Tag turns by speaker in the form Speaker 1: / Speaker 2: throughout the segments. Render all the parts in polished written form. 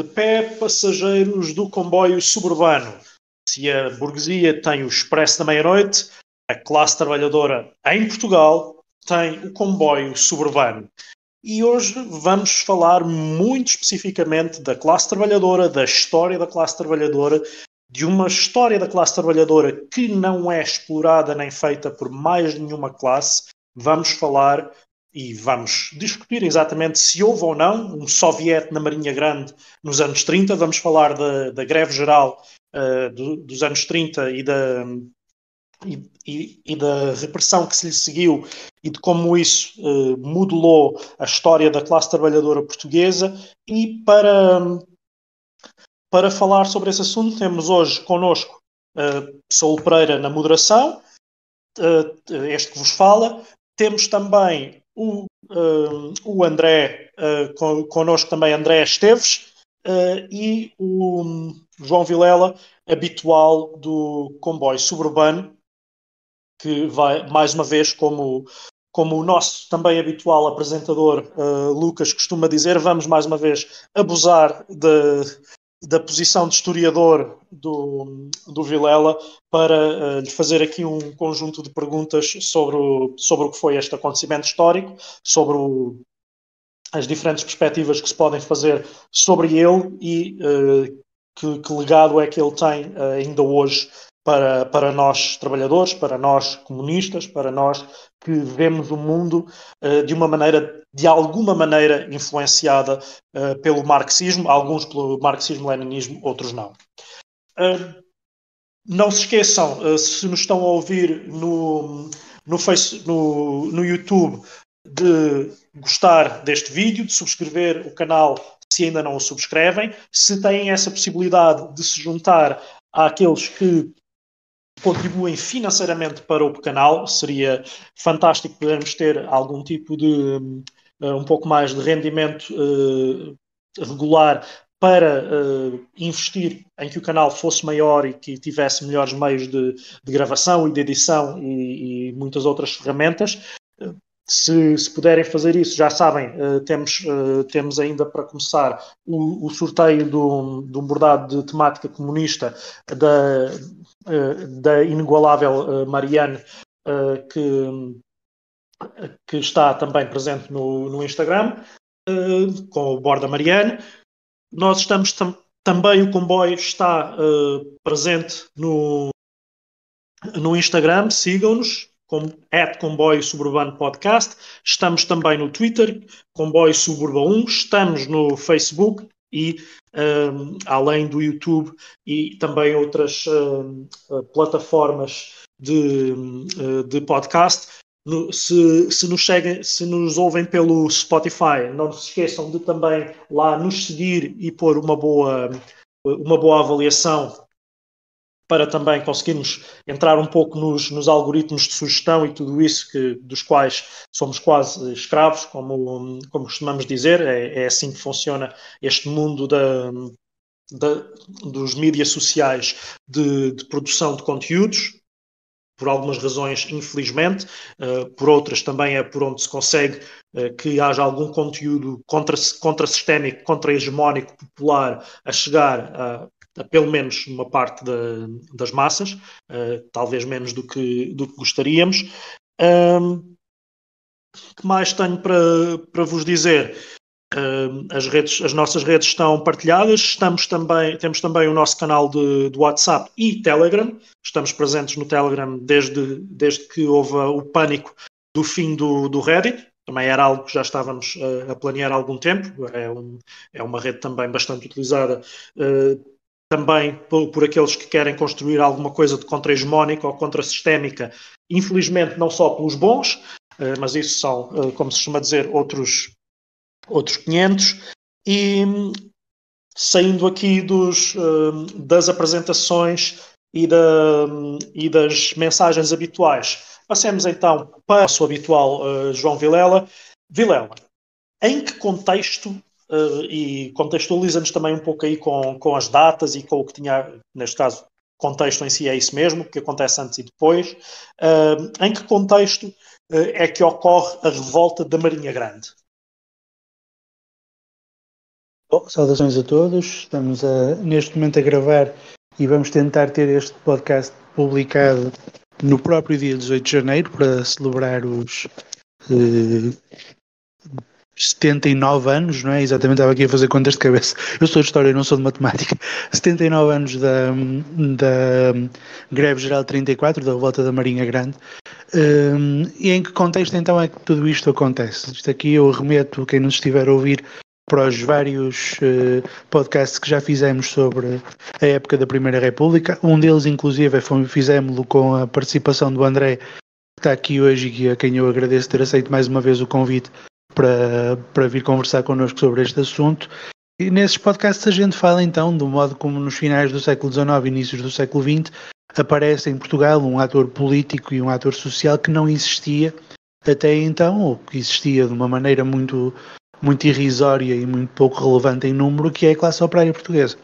Speaker 1: De pé, passageiros do comboio suburbano. Se a burguesia tem o expresso da meia-noite, a classe trabalhadora em Portugal tem o comboio suburbano. E hoje vamos falar muito especificamente da classe trabalhadora, da história da classe trabalhadora, de uma história da classe trabalhadora que não é explorada nem feita por mais nenhuma classe. Vamos falar e vamos discutir exatamente se houve ou não um soviete na Marinha Grande nos anos 30. Vamos falar da greve geral dos anos 30 e da repressão que se lhe seguiu e de como isso modelou a história da classe trabalhadora portuguesa. E para falar sobre esse assunto temos hoje connosco Saúl Pereira na moderação, este que vos fala. Temos também o André, connosco também André Esteves, e o João Vilela, habitual do comboio suburbano, que vai, mais uma vez, como o nosso também habitual apresentador Lucas costuma dizer, vamos mais uma vez abusar da posição de historiador do Vilela para lhe fazer aqui um conjunto de perguntas sobre o que foi este acontecimento histórico, sobre as diferentes perspectivas que se podem fazer sobre ele e que legado é que ele tem ainda hoje para nós trabalhadores, para nós comunistas, para nós que vemos o mundo de alguma maneira influenciada pelo marxismo, alguns pelo marxismo-leninismo, outros não. Não se esqueçam, se nos estão a ouvir no YouTube, de gostar deste vídeo, de subscrever o canal se ainda não o subscrevem. Se têm essa possibilidade de se juntar àqueles que contribuem financeiramente para o canal, seria fantástico podermos ter algum tipo de um pouco mais de rendimento regular para investir em que o canal fosse maior e que tivesse melhores meios de gravação e de edição e muitas outras ferramentas. Se puderem fazer isso, já sabem, temos ainda para começar o sorteio de um bordado de temática comunista da inigualável Mariane, que está também presente no Instagram, com o Borda Mariane. Nós estamos também, o comboio está presente no Instagram, sigam-nos, @comboio suburbano podcast. Estamos também no Twitter, comboio suburba 1. Estamos no Facebook e além do YouTube e também outras plataformas de podcast. Se nos ouvem pelo Spotify, não se esqueçam de também lá nos seguir e pôr uma boa avaliação, para também conseguirmos entrar um pouco nos algoritmos de sugestão e tudo isso, dos quais somos quase escravos, como costumamos dizer. É assim que funciona este mundo dos mídias sociais de produção de conteúdos, por algumas razões, infelizmente, por outras também é por onde se consegue que haja algum conteúdo contra-sistémico, contra-hegemónico, popular, a chegar a pelo menos uma parte das massas, talvez menos do que gostaríamos. Que mais tenho para vos dizer? As nossas redes estão partilhadas. Temos também o nosso canal de WhatsApp e Telegram. Estamos presentes no Telegram desde que houve o pânico do fim do Reddit. Também era algo que já estávamos a planear há algum tempo. É uma rede também bastante utilizada, também por aqueles que querem construir alguma coisa de contra-hegemónica ou contra-sistémica. Infelizmente, não só pelos bons, mas isso são, como se costuma dizer, outros 500. E saindo aqui das apresentações e das mensagens habituais, passemos então para o nosso habitual João Vilela. Vilela, em que contexto, e contextualiza-nos também um pouco aí com as datas e com o que tinha, neste caso, contexto em si é isso mesmo, que acontece antes e depois, em que contexto é que ocorre a revolta da Marinha Grande?
Speaker 2: Bom, saudações a todos. Estamos neste momento a gravar e vamos tentar ter este podcast publicado no próprio dia 18 de janeiro para celebrar os 79 anos, não é? Exatamente, estava aqui a fazer contas de cabeça. Eu sou de História, não sou de Matemática. 79 anos da Greve Geral 34, da Revolta da Marinha Grande. E em que contexto então é que tudo isto acontece? Isto aqui eu remeto, quem nos estiver a ouvir, para os vários podcasts que já fizemos sobre a época da Primeira República. Um deles, inclusive, fizemos-lo com a participação do André, que está aqui hoje e a quem eu agradeço ter aceito mais uma vez o convite para vir conversar connosco sobre este assunto. E nesses podcasts a gente fala então do modo como nos finais do século XIX e inícios do século XX aparece em Portugal um ator político e um ator social que não existia até então, ou que existia de uma maneira muito irrisória e muito pouco relevante em número, que é a classe operária portuguesa.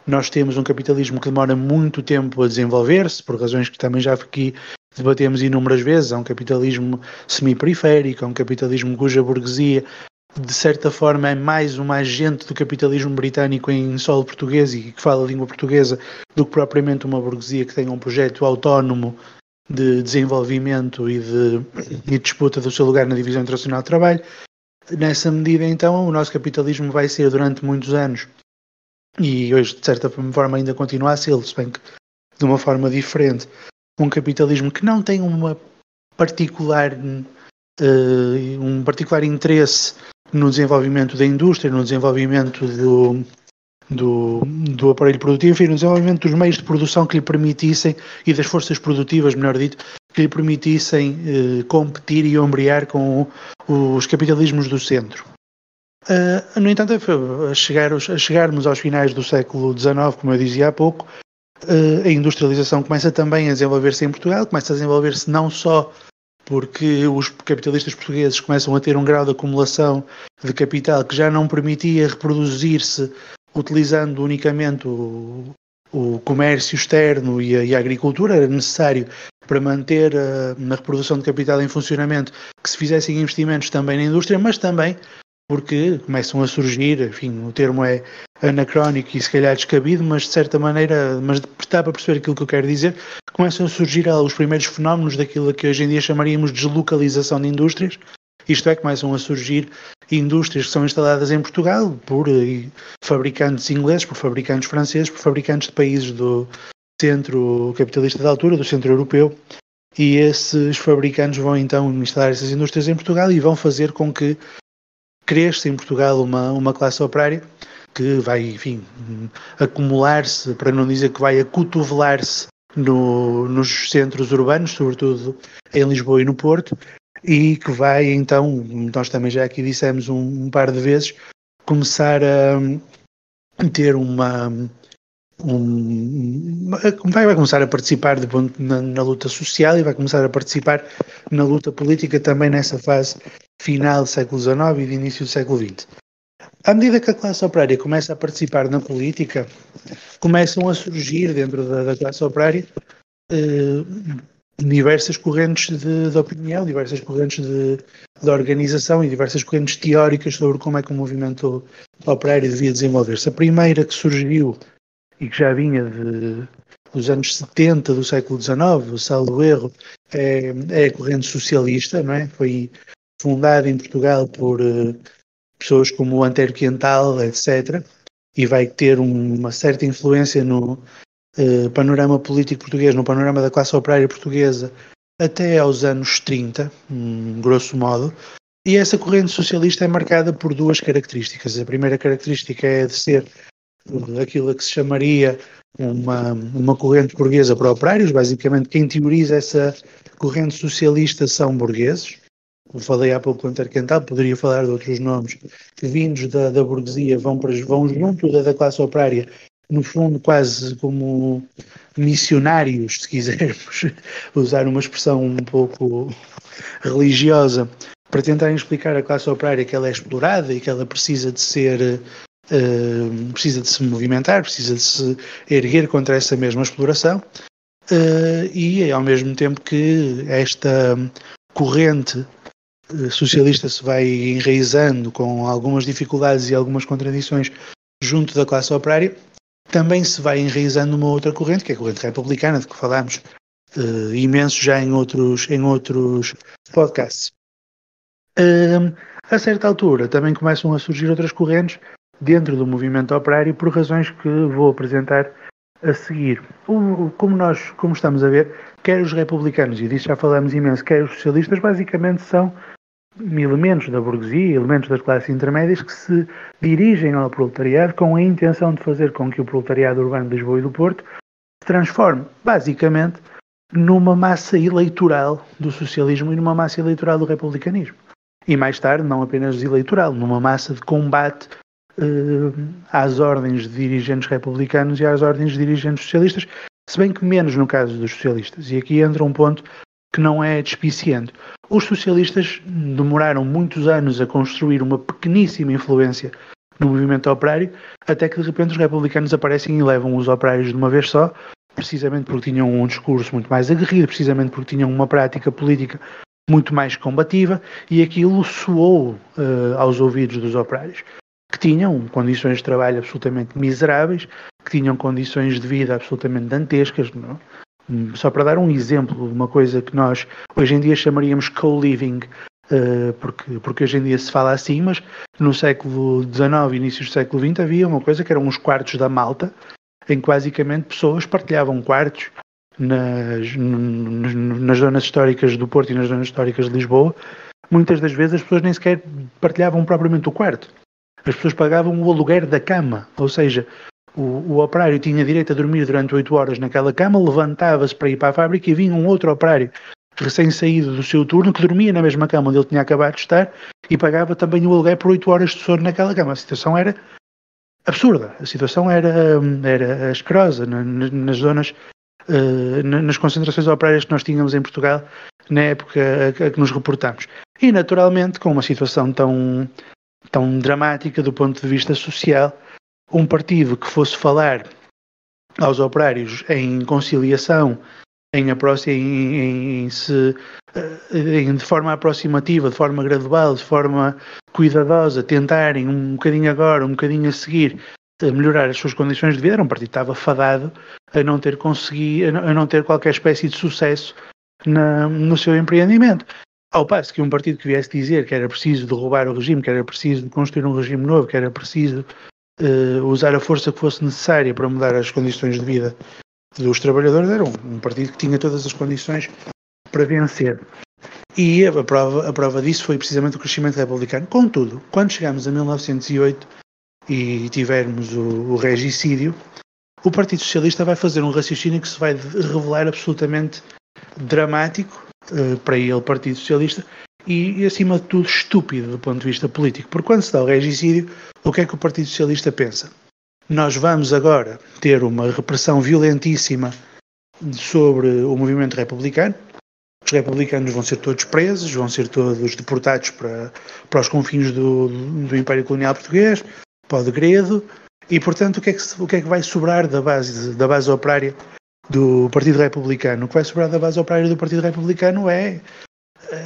Speaker 2: Nós temos um capitalismo que demora muito tempo a desenvolver-se, por razões que também já aqui debatemos inúmeras vezes. É um capitalismo semi-periférico, é um capitalismo cuja burguesia, de certa forma, é mais uma agente do capitalismo britânico em solo português e que fala a língua portuguesa do que propriamente uma burguesia que tenha um projeto autónomo de desenvolvimento e de disputa do seu lugar na divisão internacional de trabalho. Nessa medida, então, o nosso capitalismo vai ser durante muitos anos, e hoje, de certa forma, ainda continua a ser, se bem que de uma forma diferente, um capitalismo que não tem um particular interesse no desenvolvimento da indústria, no desenvolvimento do aparelho produtivo e no desenvolvimento dos meios de produção que lhe permitissem, e das forças produtivas, melhor dito, que lhe permitissem competir e ombrear com os capitalismos do centro. No entanto, a chegarmos aos finais do século XIX, como eu dizia há pouco, a industrialização começa também a desenvolver-se em Portugal, começa a desenvolver-se não só porque os capitalistas portugueses começam a ter um grau de acumulação de capital que já não permitia reproduzir-se utilizando unicamente o comércio externo e a agricultura. Era necessário, para manter a reprodução de capital em funcionamento, que se fizessem investimentos também na indústria, mas também porque começam a surgir, enfim, o termo é anacrónico e se calhar descabido, mas de certa maneira, mas dá para perceber aquilo que eu quero dizer, começam a surgir os primeiros fenómenos daquilo que hoje em dia chamaríamos de deslocalização de indústrias, isto é, começam a surgir indústrias que são instaladas em Portugal por fabricantes ingleses, por fabricantes franceses, por fabricantes de países do centro capitalista da altura, do centro europeu, e esses fabricantes vão então instalar essas indústrias em Portugal e vão fazer com que cresça em Portugal uma classe operária que vai, enfim, acumular-se, para não dizer que vai acotovelar-se nos centros urbanos, sobretudo em Lisboa e no Porto, e que vai então, nós também já aqui dissemos um par de vezes, começar a ter vai começar a participar na luta social e vai começar a participar na luta política também nessa fase final do século XIX e de início do século XX. À medida que a classe operária começa a participar na política, começam a surgir dentro da classe operária diversas correntes de opinião, diversas correntes de organização e diversas correntes teóricas sobre como é que o movimento operário devia desenvolver-se. A primeira que surgiu e que já vinha dos anos 70 do século XIX, salvo erro, é a corrente socialista, não é? Foi fundada em Portugal por pessoas como o Antero Quental, etc., e vai ter uma certa influência no panorama político português, no panorama da classe operária portuguesa, até aos anos 30, grosso modo. E essa corrente socialista é marcada por duas características. A primeira característica é de ser aquilo que se chamaria uma corrente burguesa para operários. Basicamente, quem teoriza essa corrente socialista são burgueses. Eu falei há pouco do Antero Quental, poderia falar de outros nomes que, vindos da burguesia, vão junto da classe operária, no fundo quase como missionários, se quisermos usar uma expressão um pouco religiosa, para tentarem explicar à classe operária que ela é explorada e que ela precisa de ser precisa de se movimentar, precisa de se erguer contra essa mesma exploração, e ao mesmo tempo que esta corrente socialista se vai enraizando com algumas dificuldades e algumas contradições junto da classe operária, também se vai enraizando uma outra corrente, que é a corrente republicana, de que falámos imenso já em outros podcasts. A certa altura também começam a surgir outras correntes dentro do movimento operário por razões que vou apresentar a seguir. Como estamos a ver, quer os republicanos, e disso já falamos imenso, quer os socialistas, basicamente são elementos da burguesia, elementos das classes intermédias que se dirigem ao proletariado com a intenção de fazer com que o proletariado urbano de Lisboa e do Porto se transforme, basicamente, numa massa eleitoral do socialismo e numa massa eleitoral do republicanismo. E mais tarde, não apenas eleitoral, numa massa de combate às ordens de dirigentes republicanos e às ordens de dirigentes socialistas, se bem que menos no caso dos socialistas. E aqui entra um ponto que não é despiciente. Os socialistas demoraram muitos anos a construir uma pequeníssima influência no movimento operário, até que de repente os republicanos aparecem e levam os operários de uma vez só, precisamente porque tinham um discurso muito mais aguerrido, precisamente porque tinham uma prática política muito mais combativa, e aquilo soou aos ouvidos dos operários, que tinham condições de trabalho absolutamente miseráveis, que tinham condições de vida absolutamente dantescas, não? Só para dar um exemplo de uma coisa que nós hoje em dia chamaríamos co-living, porque hoje em dia se fala assim, mas no século XIX e início do século XX havia uma coisa que eram os quartos da malta, em que basicamente pessoas partilhavam quartos nas zonas históricas do Porto e nas zonas históricas de Lisboa. Muitas das vezes as pessoas nem sequer partilhavam propriamente o quarto. As pessoas pagavam o aluguer da cama, ou seja, o operário tinha direito a dormir durante 8 horas naquela cama, levantava-se para ir para a fábrica e vinha um outro operário recém-saído do seu turno que dormia na mesma cama onde ele tinha acabado de estar e pagava também o aluguer por 8 horas de sono naquela cama. A situação era absurda, a situação era asquerosa nas zonas, nas concentrações operárias que nós tínhamos em Portugal na época a que nos reportamos. E naturalmente, com uma situação tão dramática do ponto de vista social, um partido que fosse falar aos operários em conciliação, de forma aproximativa, de forma gradual, de forma cuidadosa, tentarem um bocadinho agora, um bocadinho a seguir, melhorar as suas condições de vida, era um partido que estava fadado a não ter qualquer espécie de sucesso no seu empreendimento. Ao passo que um partido que viesse dizer que era preciso derrubar o regime, que era preciso construir um regime novo, que era preciso usar a força que fosse necessária para mudar as condições de vida dos trabalhadores, era um partido que tinha todas as condições para vencer. E a prova disso foi precisamente o crescimento republicano. Contudo, quando chegamos a 1908 e tivermos o regicídio, o Partido Socialista vai fazer um raciocínio que se vai revelar absolutamente dramático para ele, Partido Socialista, e acima de tudo estúpido do ponto de vista político. Porque quando se dá o regicídio, o que é que o Partido Socialista pensa? Nós vamos agora ter uma repressão violentíssima sobre o movimento republicano. Os republicanos vão ser todos presos, vão ser todos deportados para os confins do Império Colonial Português, para o degredo, e portanto o que é que vai sobrar da base operária do Partido Republicano? O que vai sobrar da base operária do Partido Republicano é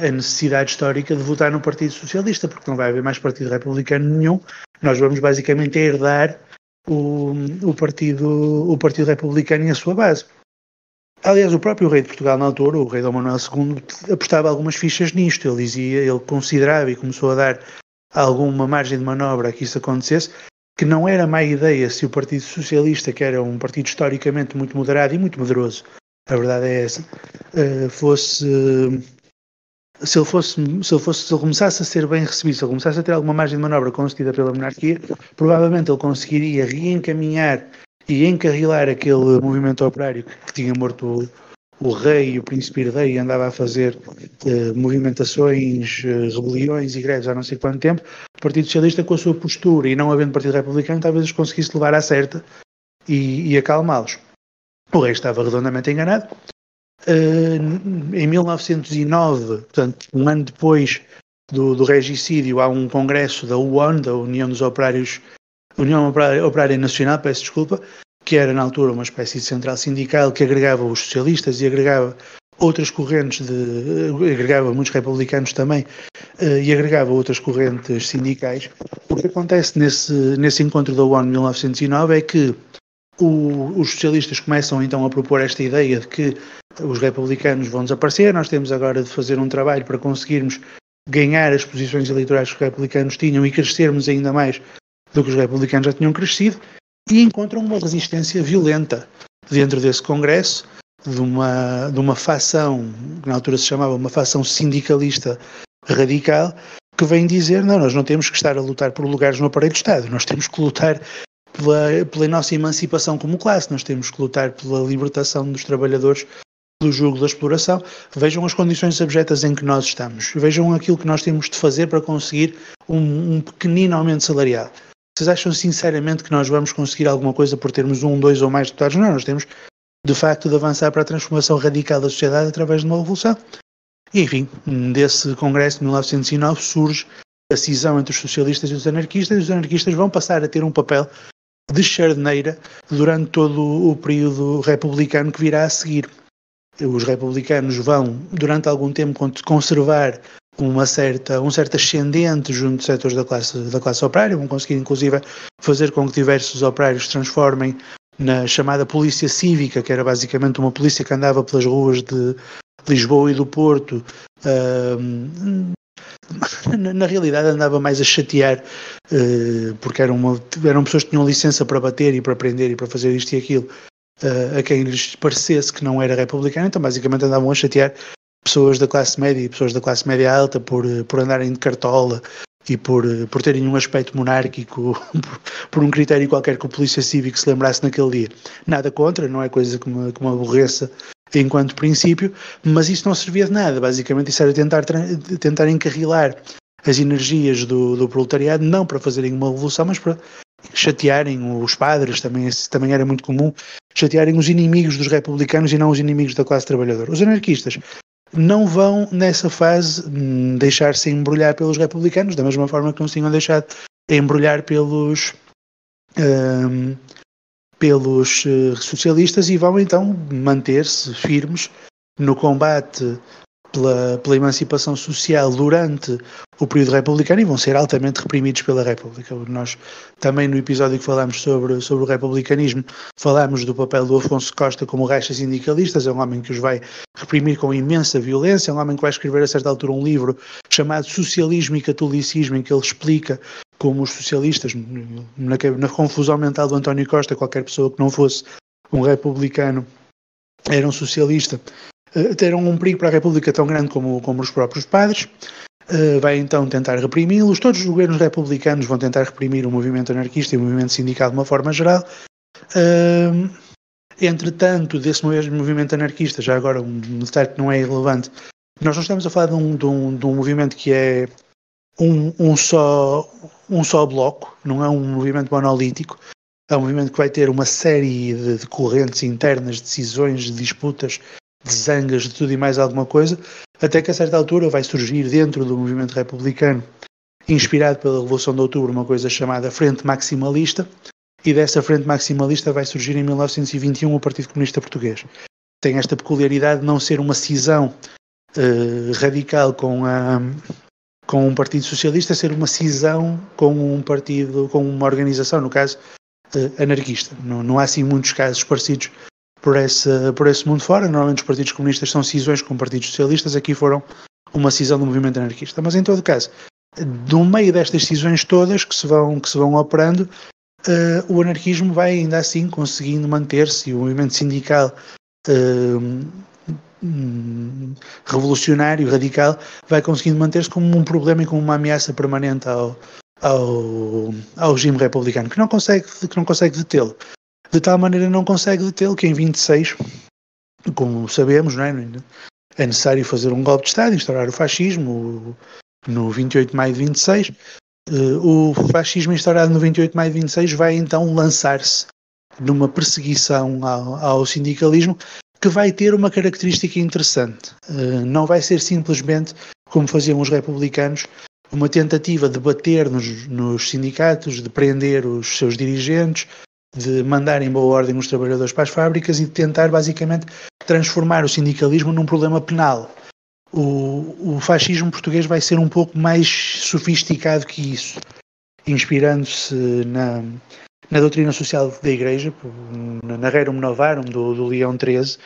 Speaker 2: a necessidade histórica de votar no Partido Socialista, porque não vai haver mais Partido Republicano nenhum. Nós vamos basicamente herdar o Partido Republicano e a sua base. Aliás, o próprio rei de Portugal na altura, o rei Dom Manuel II, apostava algumas fichas nisto. Ele considerava e começou a dar alguma margem de manobra a que isso acontecesse, que não era má ideia se o Partido Socialista, que era um partido historicamente muito moderado e muito medroso, a verdade é essa, se ele começasse a ser bem recebido, se ele começasse a ter alguma margem de manobra concedida pela monarquia, provavelmente ele conseguiria reencaminhar e encarrilar aquele movimento operário que tinha morto o rei e o príncipe herdeiro e andava a fazer movimentações, rebeliões e greves há não sei quanto tempo. O Partido Socialista, com a sua postura e não havendo Partido Republicano, talvez os conseguisse levar à certa e acalmá-los. O rei estava redondamente enganado. Em 1909, portanto, um ano depois do regicídio, há um congresso da UON, da União dos Operários, União Operária Nacional, peço desculpa, que era na altura uma espécie de central sindical que agregava os socialistas e agregava outras correntes, agregava muitos republicanos também, e agregava outras correntes sindicais. O que acontece nesse encontro da ONU de 1909 é que os socialistas começam então a propor esta ideia de que os republicanos vão desaparecer, nós temos agora de fazer um trabalho para conseguirmos ganhar as posições eleitorais que os republicanos tinham e crescermos ainda mais do que os republicanos já tinham crescido, e encontram uma resistência violenta dentro desse Congresso, de uma facção, que na altura se chamava uma facção sindicalista radical, que vem dizer, não, nós não temos que estar a lutar por lugares no aparelho de Estado, nós temos que lutar pela nossa emancipação como classe, nós temos que lutar pela libertação dos trabalhadores do jugo da exploração. Vejam as condições abjetas em que nós estamos, vejam aquilo que nós temos de fazer para conseguir um pequenino aumento salarial. Vocês acham sinceramente que nós vamos conseguir alguma coisa por termos 1, 2 ou mais deputados? Não, nós temos de facto de avançar para a transformação radical da sociedade através de uma revolução. E enfim, desse congresso de 1909 surge a cisão entre os socialistas e os anarquistas vão passar a ter um papel de charneira durante todo o período republicano que virá a seguir. Os republicanos vão, durante algum tempo, conservar um certo ascendente junto dos setores da classe operária, vão conseguir inclusive fazer com que diversos operários se transformem na chamada polícia cívica, que era basicamente uma polícia que andava pelas ruas de Lisboa e do Porto. Na realidade andava mais a chatear, porque eram pessoas que tinham licença para bater e para prender e para fazer isto e aquilo, a quem lhes parecesse que não era republicano. Então basicamente andavam a chatear pessoas da classe média e pessoas da classe média alta por andarem de cartola e por terem um aspecto monárquico, por um critério qualquer que o polícia cívico se lembrasse naquele dia. Nada contra, não é coisa que me aborreça enquanto princípio, mas isso não servia de nada. Basicamente isso era tentar encarrilar as energias do proletariado, não para fazerem uma revolução, mas para chatearem os padres, também era muito comum, chatearem os inimigos dos republicanos e não os inimigos da classe trabalhadora. Os anarquistas não vão, nessa fase, deixar-se embrulhar pelos republicanos, da mesma forma que não se tinham deixado embrulhar pelos socialistas, e vão então manter-se firmes no combate pela emancipação social durante o período republicano, e vão ser altamente reprimidos pela República. Nós também no episódio que falámos sobre o republicanismo falámos do papel do Afonso Costa como raixa sindicalistas. É um homem que os vai reprimir com imensa violência, é um homem que vai escrever a certa altura um livro chamado Socialismo e Catolicismo, em que ele explica como os socialistas, na confusão mental do António Costa, qualquer pessoa que não fosse um republicano era um socialista, terão um perigo para a República tão grande como os próprios padres. Vai então tentar reprimi-los. Todos os governos republicanos vão tentar reprimir o movimento anarquista e o movimento sindical de uma forma geral. Entretanto, desse mesmo movimento anarquista, já agora um detalhe que não é irrelevante, nós não estamos a falar de um movimento que é um só bloco, não é um movimento monolítico. É um movimento que vai ter uma série de correntes internas, de decisões, de disputas, de zangas, de tudo e mais alguma coisa, até que a certa altura vai surgir dentro do movimento republicano, inspirado pela Revolução de Outubro, uma coisa chamada Frente Maximalista, e dessa Frente Maximalista vai surgir em 1921 o Partido Comunista Português. Tem esta peculiaridade de não ser uma cisão radical com um partido socialista, ser uma cisão com um partido, com uma organização, no caso, anarquista. Não há assim muitos casos parecidos por esse mundo fora. Normalmente os partidos comunistas são cisões com partidos socialistas, aqui foram uma cisão do movimento anarquista. Mas em todo caso, no meio destas cisões todas que se vão operando, o anarquismo vai ainda assim conseguindo manter-se, e o movimento sindical revolucionário, radical, vai conseguindo manter-se como um problema e como uma ameaça permanente ao regime republicano, que não consegue detê-lo. De tal maneira não consegue detê-lo que em 26, como sabemos, não é necessário fazer um golpe de Estado, instaurar o fascismo no 28 de maio de 26. O fascismo instaurado no 28 de maio de 26 vai então lançar-se numa perseguição ao sindicalismo, que vai ter uma característica interessante. Não vai ser simplesmente, como faziam os republicanos, uma tentativa de bater nos sindicatos, de prender os seus dirigentes, de mandar em boa ordem os trabalhadores para as fábricas e de tentar basicamente transformar o sindicalismo num problema penal. O fascismo português vai ser um pouco mais sofisticado que isso, inspirando-se na doutrina social da Igreja, na Rerum Novarum do Leão XIII,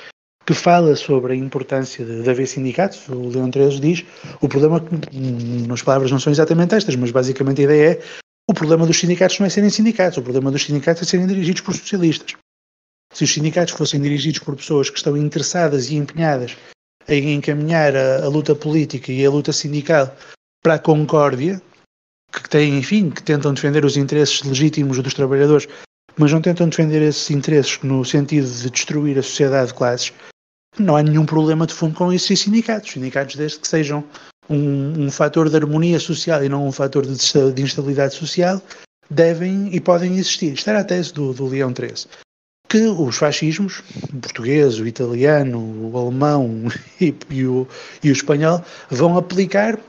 Speaker 2: que fala sobre a importância de haver sindicatos. O Leão XIII diz, o problema, as palavras não são exatamente estas, mas basicamente a ideia é, o problema dos sindicatos não é serem sindicatos, o problema dos sindicatos é serem dirigidos por socialistas. Se os sindicatos fossem dirigidos por pessoas que estão interessadas e empenhadas em encaminhar a luta política e a luta sindical para a concórdia, que têm, enfim, que tentam defender os interesses legítimos dos trabalhadores, mas não tentam defender esses interesses no sentido de destruir a sociedade de classes, não há nenhum problema de fundo com esses sindicatos. Sindicatos, desde que sejam um fator de harmonia social e não um fator de instabilidade social, devem e podem existir. Isto era a tese do Leão XIII. Que os fascismos, o português, o italiano, o alemão e o espanhol, vão aplicar,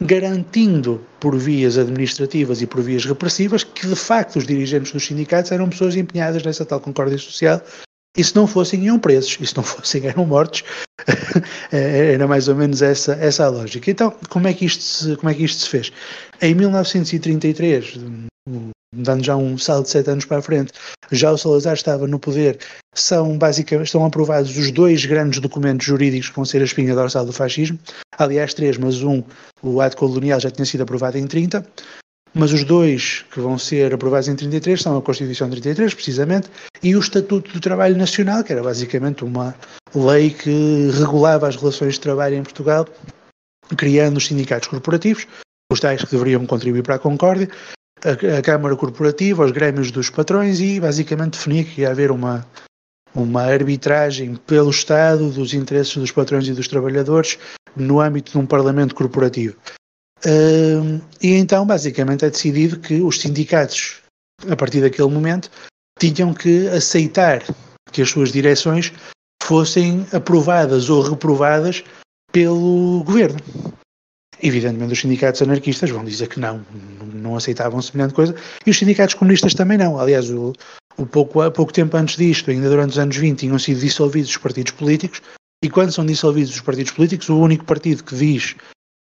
Speaker 2: garantindo por vias administrativas e por vias repressivas que de facto os dirigentes dos sindicatos eram pessoas empenhadas nessa tal concórdia social, e se não fossem iam presos, e se não fossem eram mortos. Era mais ou menos essa a lógica. Então, como é que isto se fez? Em 1933, dando já um salto de 7 anos para a frente, já o Salazar estava no poder. Estão aprovados os 2 grandes documentos jurídicos que vão ser a espinha dorsal do fascismo. Aliás, 3, mas o ato colonial já tinha sido aprovado em 30. Mas os 2 que vão ser aprovados em 33 são a Constituição de 33, precisamente, e o Estatuto do Trabalho Nacional, que era basicamente uma lei que regulava as relações de trabalho em Portugal, criando os sindicatos corporativos, os tais que deveriam contribuir para a concórdia, a Câmara Corporativa, os grêmios dos patrões, e basicamente definia que ia haver uma arbitragem pelo Estado dos interesses dos patrões e dos trabalhadores no âmbito de um Parlamento corporativo. E então basicamente é decidido que os sindicatos, a partir daquele momento, tinham que aceitar que as suas direções fossem aprovadas ou reprovadas pelo governo. Evidentemente os sindicatos anarquistas vão dizer que não aceitavam semelhante coisa, e os sindicatos comunistas também não. Aliás, pouco tempo antes disto, ainda durante os anos 20, tinham sido dissolvidos os partidos políticos, e quando são dissolvidos os partidos políticos, o único partido que diz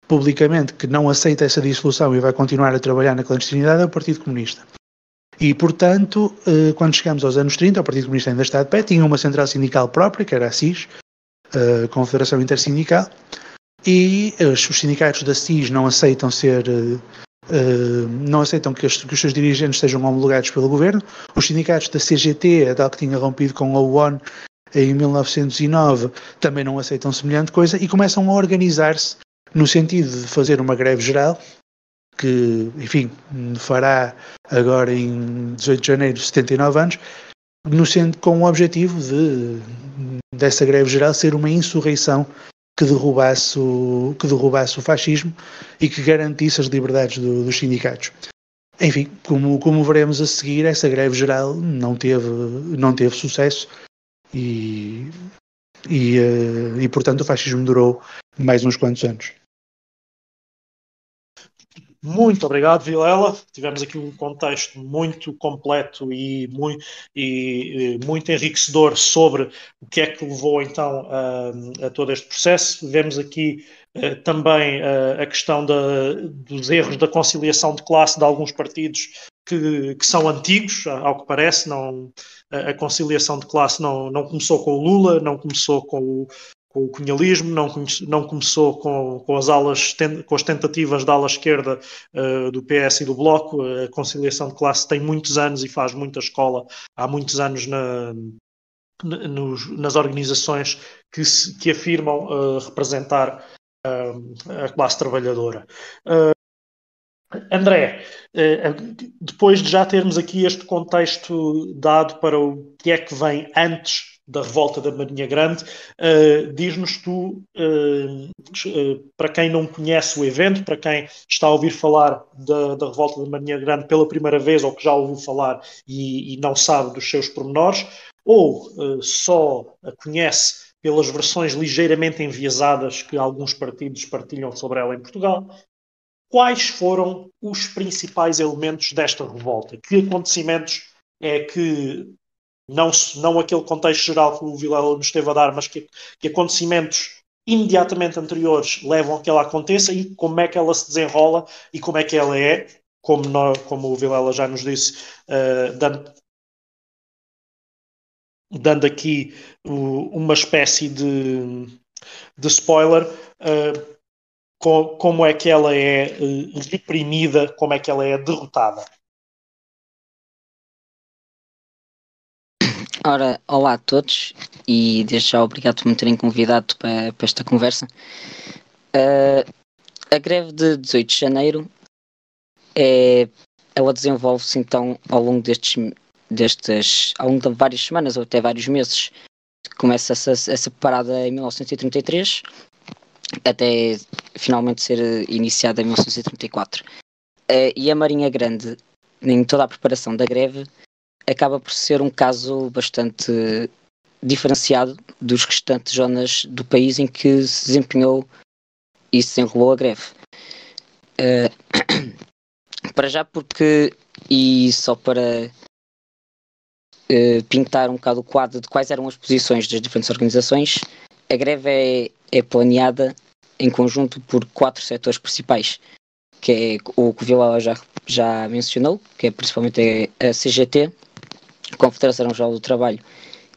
Speaker 2: publicamente que não aceita essa dissolução e vai continuar a trabalhar na clandestinidade é o Partido Comunista. E, portanto, quando chegamos aos anos 30, o Partido Comunista ainda está de pé, tinha uma central sindical própria, que era a CIS, a Confederação Intersindical, e os sindicatos da CIS não aceitam que os seus dirigentes sejam homologados pelo governo. Os sindicatos da CGT, a tal que tinha rompido com a UON em 1909, também não aceitam semelhante coisa e começam a organizar-se no sentido de fazer uma greve geral, que, enfim, fará agora em 18 de janeiro 79 anos, com o objetivo dessa greve geral ser uma insurreição que derrubasse o fascismo e que garantisse as liberdades dos sindicatos. Enfim, como veremos a seguir, essa greve geral não teve sucesso e portanto o fascismo durou mais uns quantos anos.
Speaker 1: Muito obrigado, Vilela. Tivemos aqui um contexto muito completo e muito enriquecedor sobre o que é que levou então a todo este processo. Vemos aqui também a questão dos erros da conciliação de classe de alguns partidos que são antigos, ao que parece. A conciliação de classe não começou com o Lula, não começou com o cunhalismo, não começou com as tentativas da ala esquerda do PS e do Bloco. A conciliação de classe tem muitos anos e faz muita escola há muitos anos nas organizações que afirmam representar a classe trabalhadora. André, depois de já termos aqui este contexto dado para o que é que vem antes da revolta da Marinha Grande, diz-nos tu, para quem não conhece o evento, para quem está a ouvir falar da revolta da Marinha Grande pela primeira vez, ou que já ouviu falar e não sabe dos seus pormenores, ou só a conhece pelas versões ligeiramente enviesadas que alguns partidos partilham sobre ela em Portugal, quais foram os principais elementos desta revolta? Que acontecimentos é que não aquele contexto geral que o Vilela nos esteve a dar, mas que acontecimentos imediatamente anteriores levam a que ela aconteça e como é que ela se desenrola e como é que ela é, como o Vilela já nos disse, dando aqui uma espécie de spoiler, como é que ela é reprimida, como é que ela é derrotada.
Speaker 3: Ora, olá a todos e desde já obrigado por me terem convidado para esta conversa. A greve de 18 de janeiro ela desenvolve-se então ao longo ao longo de várias semanas ou até vários meses. Começa-se a ser preparada em 1933 até finalmente ser iniciada em 1934. E a Marinha Grande, em toda a preparação da greve, acaba por ser um caso bastante diferenciado dos restantes zonas do país em que se desempenhou e se desenrolou a greve. Para já porque, e só para pintar um bocado o quadro de quais eram as posições das diferentes organizações, a greve é planeada em conjunto por 4 setores principais, que é o que o Vilela já mencionou, que é principalmente a CGT, Confederação Geral do Trabalho,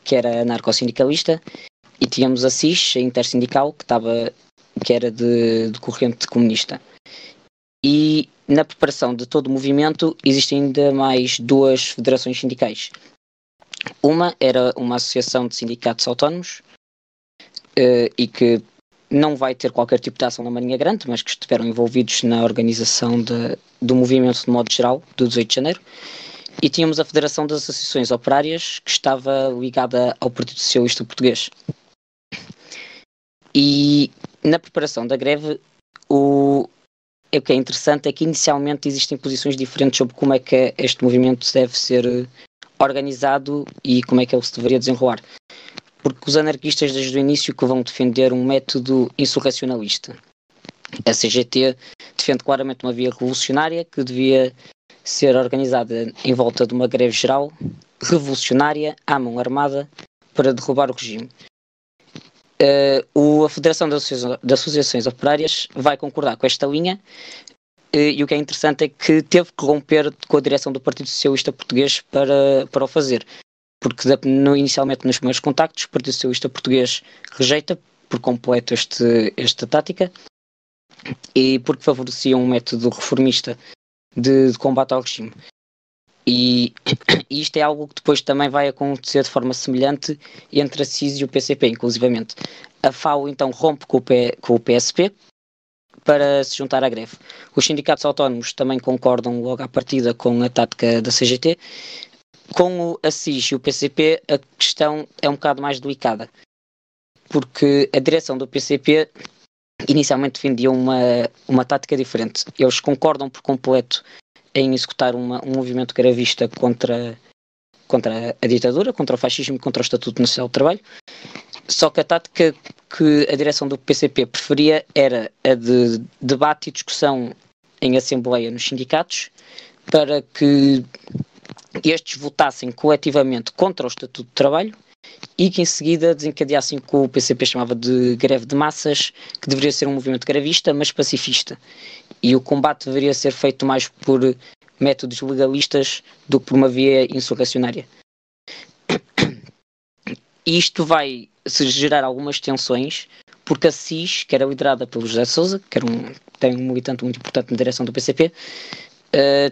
Speaker 3: que era anarco-sindicalista, e tínhamos a CIS, a Intersindical, que era de corrente comunista. E na preparação de todo o movimento existem ainda mais 2 federações sindicais. Uma era uma associação de sindicatos autónomos e que não vai ter qualquer tipo de ação na Marinha Grande, mas que estiveram envolvidos na organização do movimento de modo geral, do 18 de janeiro. E tínhamos a Federação das Associações Operárias, que estava ligada ao Partido Socialista Português. E na preparação da greve, o que é interessante é que inicialmente existem posições diferentes sobre como é que este movimento deve ser organizado e como é que ele se deveria desenrolar. Porque os anarquistas desde o início que vão defender um método insurrecionalista. A CGT defende claramente uma via revolucionária que devia ser organizada em volta de uma greve geral, revolucionária, à mão armada, para derrubar o regime. A Federação das Associações Operárias vai concordar com esta linha e o que é interessante é que teve que romper com a direção do Partido Socialista Português para o fazer. Porque inicialmente nos primeiros contactos o Partido Socialista Português rejeita por completo esta tática e porque favorecia um método reformista de combate ao regime. E isto é algo que depois também vai acontecer de forma semelhante entre a CIS e o PCP, inclusivamente. A FAO então rompe com o PSP para se juntar à greve. Os sindicatos autónomos também concordam logo à partida com a tática da CGT. Com a CIS e o PCP a questão é um bocado mais delicada, porque a direção do PCP inicialmente defendia uma tática diferente. Eles concordam por completo em executar um movimento gravista contra a ditadura, contra o fascismo e contra o Estatuto Nacional do Trabalho. Só que a tática que a direção do PCP preferia era a de debate e discussão em assembleia nos sindicatos para que estes votassem coletivamente contra o Estatuto de Trabalho e que em seguida desencadeassem o que o PCP chamava de greve de massas, que deveria ser um movimento gravista, mas pacifista. E o combate deveria ser feito mais por métodos legalistas do que por uma via insurrecionária. E isto vai se gerar algumas tensões, porque a CIS, que era liderada pelo José Sousa, que tem um militante muito importante na direção do PCP,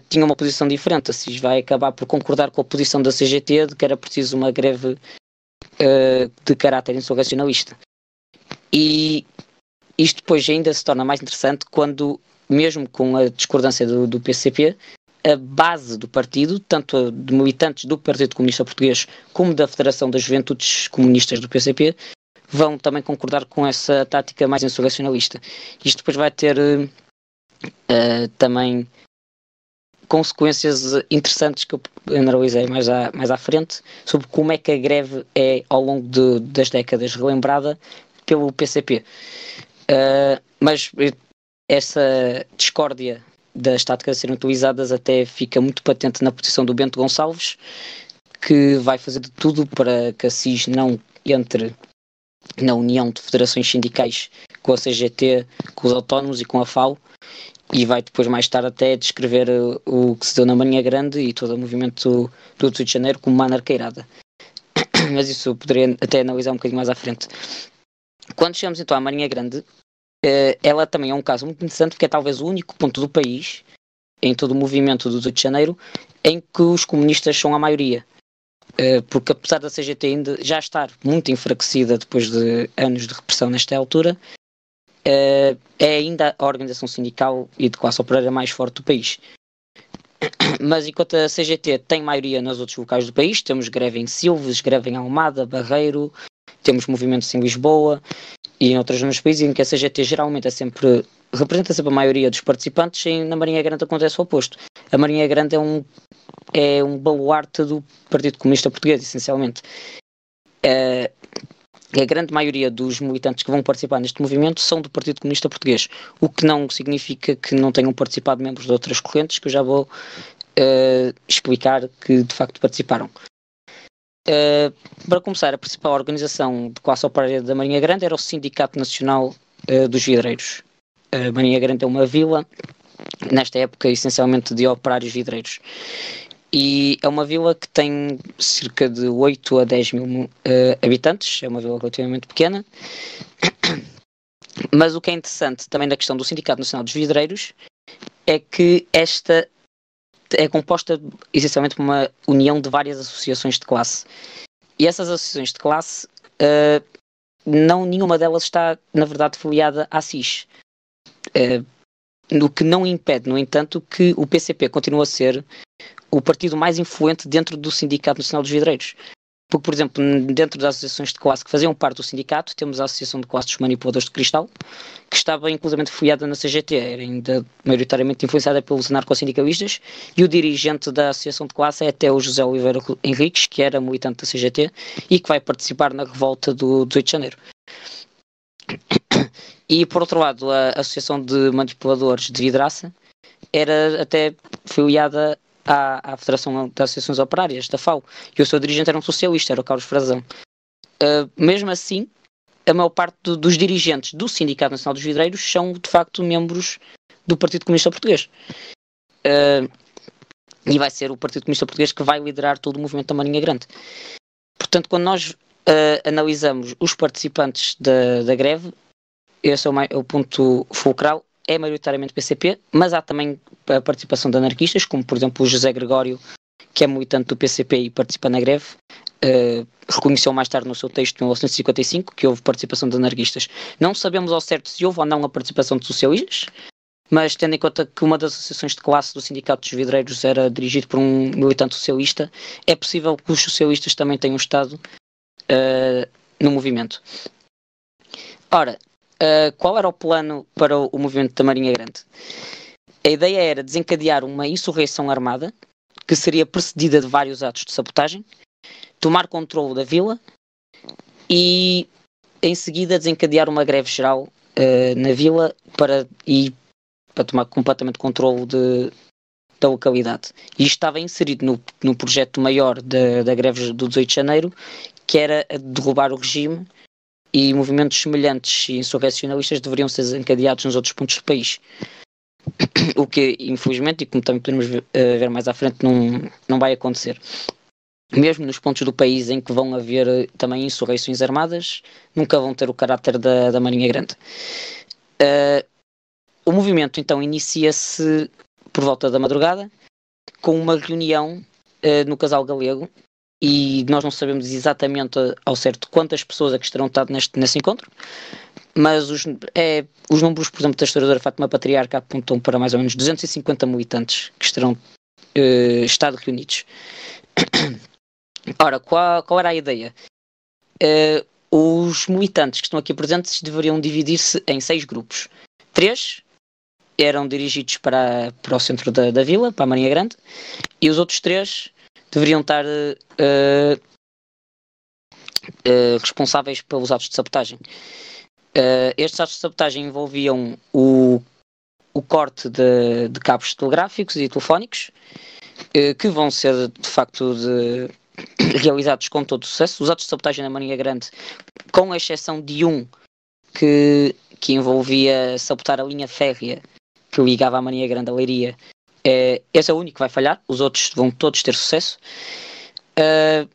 Speaker 3: tinha uma posição diferente. A CIS vai acabar por concordar com a posição da CGT de que era preciso uma greve de caráter insurrecionalista. E isto depois ainda se torna mais interessante quando, mesmo com a discordância do PCP, a base do partido, tanto de militantes do Partido Comunista Português como da Federação das Juventudes Comunistas do PCP, vão também concordar com essa tática mais insurrecionalista. Isto depois vai ter também consequências interessantes que eu analisei mais à frente sobre como é que a greve é ao longo das décadas relembrada pelo PCP. Mas essa discórdia das táticas a serem utilizadas até fica muito patente na posição do Bento Gonçalves, que vai fazer de tudo para que a SIS não entre na união de federações sindicais com a CGT, com os autónomos e com a FAO, e vai depois mais tarde até descrever o que se deu na Marinha Grande e todo o movimento do 8 de janeiro como uma anarqueirada. Mas isso eu poderia até analisar um bocadinho mais à frente. Quando chegamos então à Marinha Grande, ela também é um caso muito interessante, porque é talvez o único ponto do país, em todo o movimento do 8 de janeiro, em que os comunistas são a maioria. Porque apesar da CGT ainda já estar muito enfraquecida depois de anos de repressão nesta altura, é ainda a organização sindical e de classe operária mais forte do país. Mas enquanto a CGT tem maioria nos outros locais do país, temos greve em Silves, greve em Almada, Barreiro, temos movimentos em Lisboa e em outras zonas do país, em que a CGT geralmente representa sempre a maioria dos participantes, e na Marinha Grande acontece o oposto. A Marinha Grande é um baluarte do Partido Comunista Português, essencialmente. A grande maioria dos militantes que vão participar neste movimento são do Partido Comunista Português, o que não significa que não tenham participado membros de outras correntes, que eu já vou explicar que de facto participaram. Para começar, a principal organização de classe operária da Marinha Grande era o Sindicato Nacional dos Vidreiros. A Marinha Grande é uma vila, nesta época essencialmente de operários vidreiros. E é uma vila que tem cerca de 8 a 10 mil habitantes, é uma vila relativamente pequena. Mas o que é interessante também da questão do Sindicato Nacional dos Vidreiros é que esta é composta essencialmente por uma união de várias associações de classe. E essas associações de classe, nenhuma delas está, na verdade, filiada à SIS. O que não impede, no entanto, que o PCP continue a ser o partido mais influente dentro do Sindicato Nacional dos Vidreiros. Porque, por exemplo, dentro das associações de classe que faziam parte do sindicato, temos a Associação de Classe dos Manipuladores de Cristal, que estava inclusivamente filiada na CGT, era ainda maioritariamente influenciada pelos anarcossindicalistas, e o dirigente da Associação de Classe é até o José Oliveira Henriques, que era militante da CGT e que vai participar na revolta do 18 de janeiro. E, por outro lado, a Associação de Manipuladores de Vidraça era até filiada à Federação das Associações Operárias, da FAO, e o seu dirigente era um socialista, era o Carlos Frazão. Mesmo assim, a maior parte dos dirigentes do Sindicato Nacional dos Vidreiros são, de facto, membros do Partido Comunista Português. E vai ser o Partido Comunista Português que vai liderar todo o movimento da Marinha Grande. Portanto, quando nós analisamos os participantes da greve, esse é o ponto fulcral, é maioritariamente PCP, mas há também a participação de anarquistas, como por exemplo o José Gregório, que é militante do PCP e participa na greve, reconheceu mais tarde no seu texto de 1955 que houve participação de anarquistas. Não sabemos ao certo se houve ou não a participação de socialistas, mas tendo em conta que uma das associações de classe do Sindicato dos Vidreiros era dirigido por um militante socialista, é possível que os socialistas também tenham estado no movimento. Ora, qual era o plano para o movimento da Marinha Grande? A ideia era desencadear uma insurreição armada, que seria precedida de vários atos de sabotagem, tomar controle da vila e, em seguida, desencadear uma greve geral na vila para tomar completamente controle da localidade. E isto estava inserido no projeto maior da greve do 18 de janeiro, que era derrubar o regime, e movimentos semelhantes e insurrecionalistas deveriam ser desencadeados nos outros pontos do país. O que, infelizmente, e como também podemos ver mais à frente, não vai acontecer. Mesmo nos pontos do país em que vão haver também insurreições armadas, nunca vão ter o caráter da Marinha Grande. O movimento, então, inicia-se por volta da madrugada, com uma reunião no Casal Galego, e nós não sabemos exatamente ao certo quantas pessoas é que estarão nesse encontro, mas os números, por exemplo, da historiadora Fátima Patriarca apontam para mais ou menos 250 militantes que estarão estado reunidos. Ora, qual era a ideia? Os militantes que estão aqui presentes deveriam dividir-se em 6 grupos. 3 eram dirigidos para o centro da vila, para a Marinha Grande, e os outros 3 deveriam estar responsáveis pelos atos de sabotagem. Estes atos de sabotagem envolviam o corte de cabos telegráficos e telefónicos, que vão ser de facto realizados com todo sucesso. Os atos de sabotagem na Marinha Grande, com a exceção de um que envolvia sabotar a linha férrea que ligava a Marinha Grande à Leiria, esse é o único que vai falhar, os outros vão todos ter sucesso.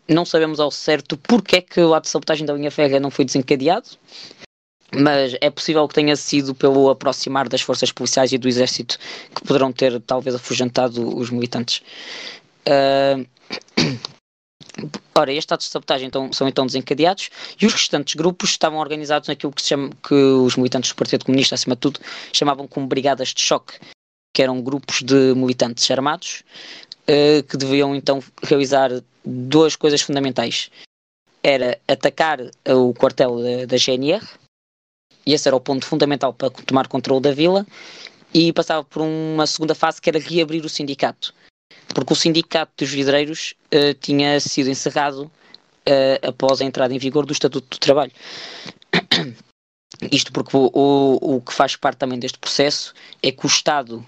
Speaker 3: Não sabemos ao certo porque é que o ato de sabotagem da linha férrea não foi desencadeado, mas é possível que tenha sido pelo aproximar das forças policiais e do exército que poderão ter talvez afugentado os militantes. Ora, estes atos de sabotagem são então desencadeados e os restantes grupos estavam organizados naquilo que os militantes do Partido Comunista, acima de tudo, chamavam como brigadas de choque, que eram grupos de militantes armados que deviam então realizar duas coisas fundamentais. Era atacar o quartel da GNR, e esse era o ponto fundamental para tomar controle da vila, e passava por uma segunda fase que era reabrir o sindicato, porque o sindicato dos vidreiros tinha sido encerrado após a entrada em vigor do Estatuto do Trabalho. Isto porque o que faz parte também deste processo é que o Estado,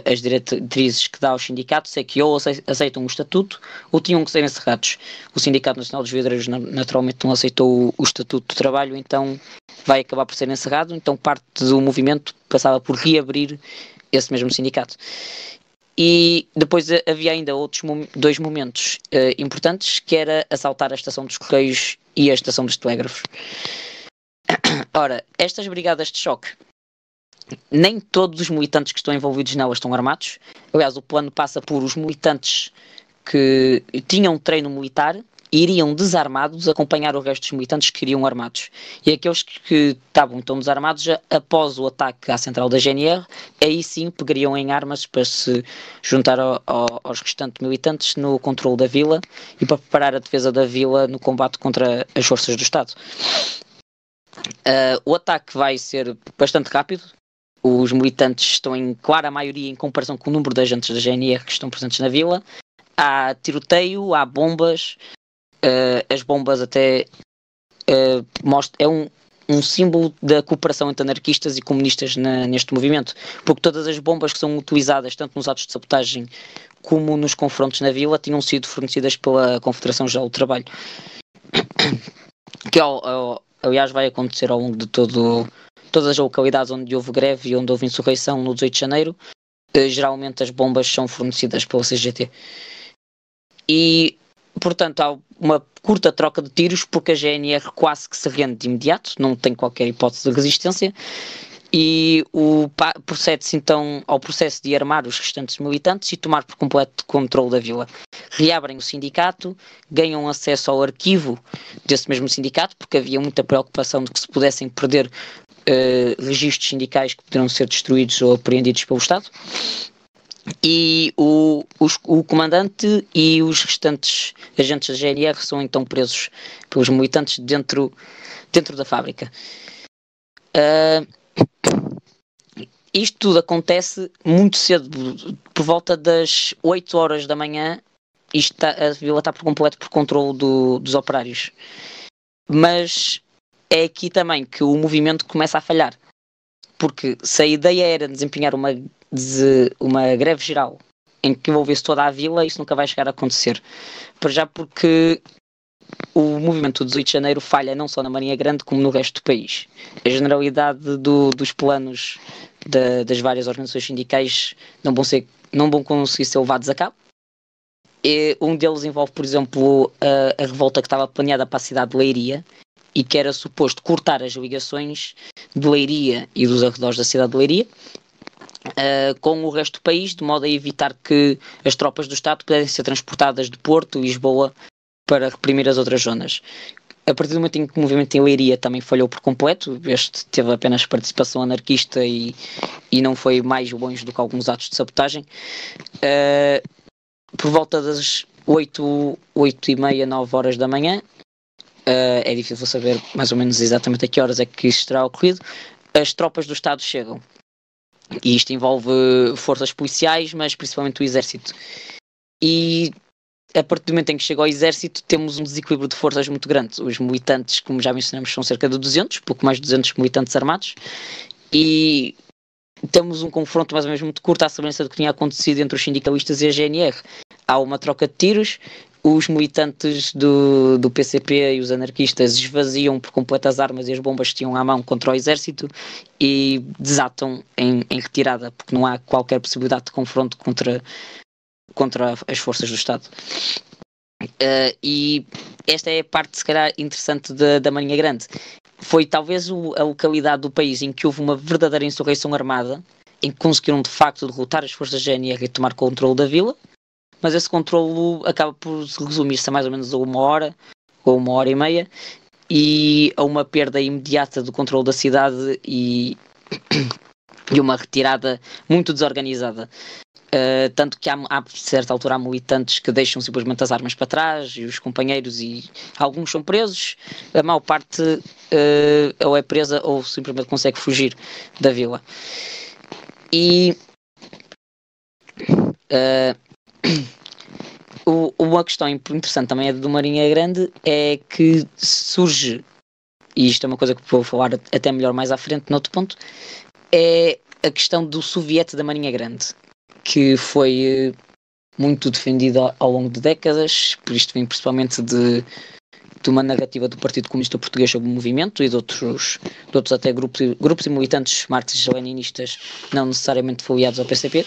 Speaker 3: as diretrizes que dá aos sindicatos é que ou aceitam o Estatuto ou tinham que ser encerrados. O Sindicato Nacional dos Vidreiros naturalmente não aceitou o Estatuto do Trabalho, então vai acabar por ser encerrado, então parte do movimento passava por reabrir esse mesmo sindicato. E depois havia ainda outros dois momentos importantes, que era assaltar a estação dos Correios e a estação dos Telégrafos. Ora, estas brigadas de choque, nem todos os militantes que estão envolvidos nelas estão armados. Aliás, o plano passa por os militantes que tinham treino militar iriam desarmados acompanhar o resto dos militantes que iriam armados. E aqueles que estavam então desarmados, após o ataque à central da GNR, aí sim pegariam em armas para se juntar aos restantes militantes no controle da vila e para preparar a defesa da vila no combate contra as forças do Estado. O ataque vai ser bastante rápido. Os militantes estão em clara maioria em comparação com o número de agentes da GNR que estão presentes na vila. Há tiroteio, há bombas. As bombas até é um símbolo da cooperação entre anarquistas e comunistas neste movimento, porque todas as bombas que são utilizadas tanto nos atos de sabotagem como nos confrontos na vila tinham sido fornecidas pela Confederação Geral do Trabalho, que aliás vai acontecer ao longo de todas as localidades onde houve greve e onde houve insurreição no 18 de janeiro. Geralmente as bombas são fornecidas pela CGT. E portanto há uma curta troca de tiros, porque a GNR quase que se rende de imediato, não tem qualquer hipótese de resistência, e procede-se então ao processo de armar os restantes militantes e tomar por completo controle da vila. Reabrem o sindicato, ganham acesso ao arquivo desse mesmo sindicato, porque havia muita preocupação de que se pudessem perder registros sindicais que poderiam ser destruídos ou apreendidos pelo Estado. E o comandante e os restantes agentes da GNR são então presos pelos militantes dentro da fábrica. Isto tudo acontece muito cedo, por volta das 8 horas da manhã. A vila está por completo por controle dos operários. Mas é aqui também que o movimento começa a falhar, porque se a ideia era desempenhar uma greve geral em que envolvesse toda a vila, isso nunca vai chegar a acontecer. Para já porque o movimento do 18 de janeiro falha não só na Marinha Grande como no resto do país. A generalidade dos planos das várias organizações sindicais não vão conseguir ser levados a cabo. E um deles envolve, por exemplo, a revolta que estava planeada para a cidade de Leiria e que era suposto cortar as ligações de Leiria e dos arredores da cidade de Leiria com o resto do país, de modo a evitar que as tropas do Estado pudessem ser transportadas de Porto e Lisboa para reprimir as outras zonas. A partir do momento em que o movimento em Leiria também falhou por completo, este teve apenas participação anarquista e não foi mais longe do que alguns atos de sabotagem, por volta das 8h30, 9 horas da manhã, é difícil saber mais ou menos exatamente a que horas é que isso terá ocorrido, as tropas do Estado chegam. E isto envolve forças policiais, mas principalmente o exército. E a partir do momento em que chega ao exército, temos um desequilíbrio de forças muito grande. Os militantes, como já mencionamos, são cerca de 200, pouco mais de 200 militantes armados. E temos um confronto mais ou menos muito curto à semelhança do que tinha acontecido entre os sindicalistas e a GNR. Há uma troca de tiros os militantes do PCP e os anarquistas esvaziam por completo as armas e as bombas que tinham à mão contra o exército e desatam em retirada, porque não há qualquer possibilidade de confronto contra as forças do Estado. E esta é a parte, se calhar, interessante da Marinha Grande. Foi talvez a localidade do país em que houve uma verdadeira insurreição armada, em que conseguiram de facto derrotar as forças GNR e tomar controle da vila, mas esse controle acaba por resumir-se a mais ou menos a 1 hora ou 1h30 e a uma perda imediata do controle da cidade e uma retirada muito desorganizada. Tanto que há certa altura há militantes que deixam simplesmente as armas para trás e os companheiros, e alguns são presos, a maior parte ou é presa ou simplesmente consegue fugir da vila. E uma questão interessante também é do Marinha Grande, é que surge, e isto é uma coisa que vou falar até melhor mais à frente noutro ponto, é a questão do soviete da Marinha Grande, que foi muito defendido ao longo de décadas, por isto vem principalmente de uma narrativa do Partido Comunista Português sobre o movimento e de outros até grupos e militantes marxistas-leninistas não necessariamente filiados ao PCP,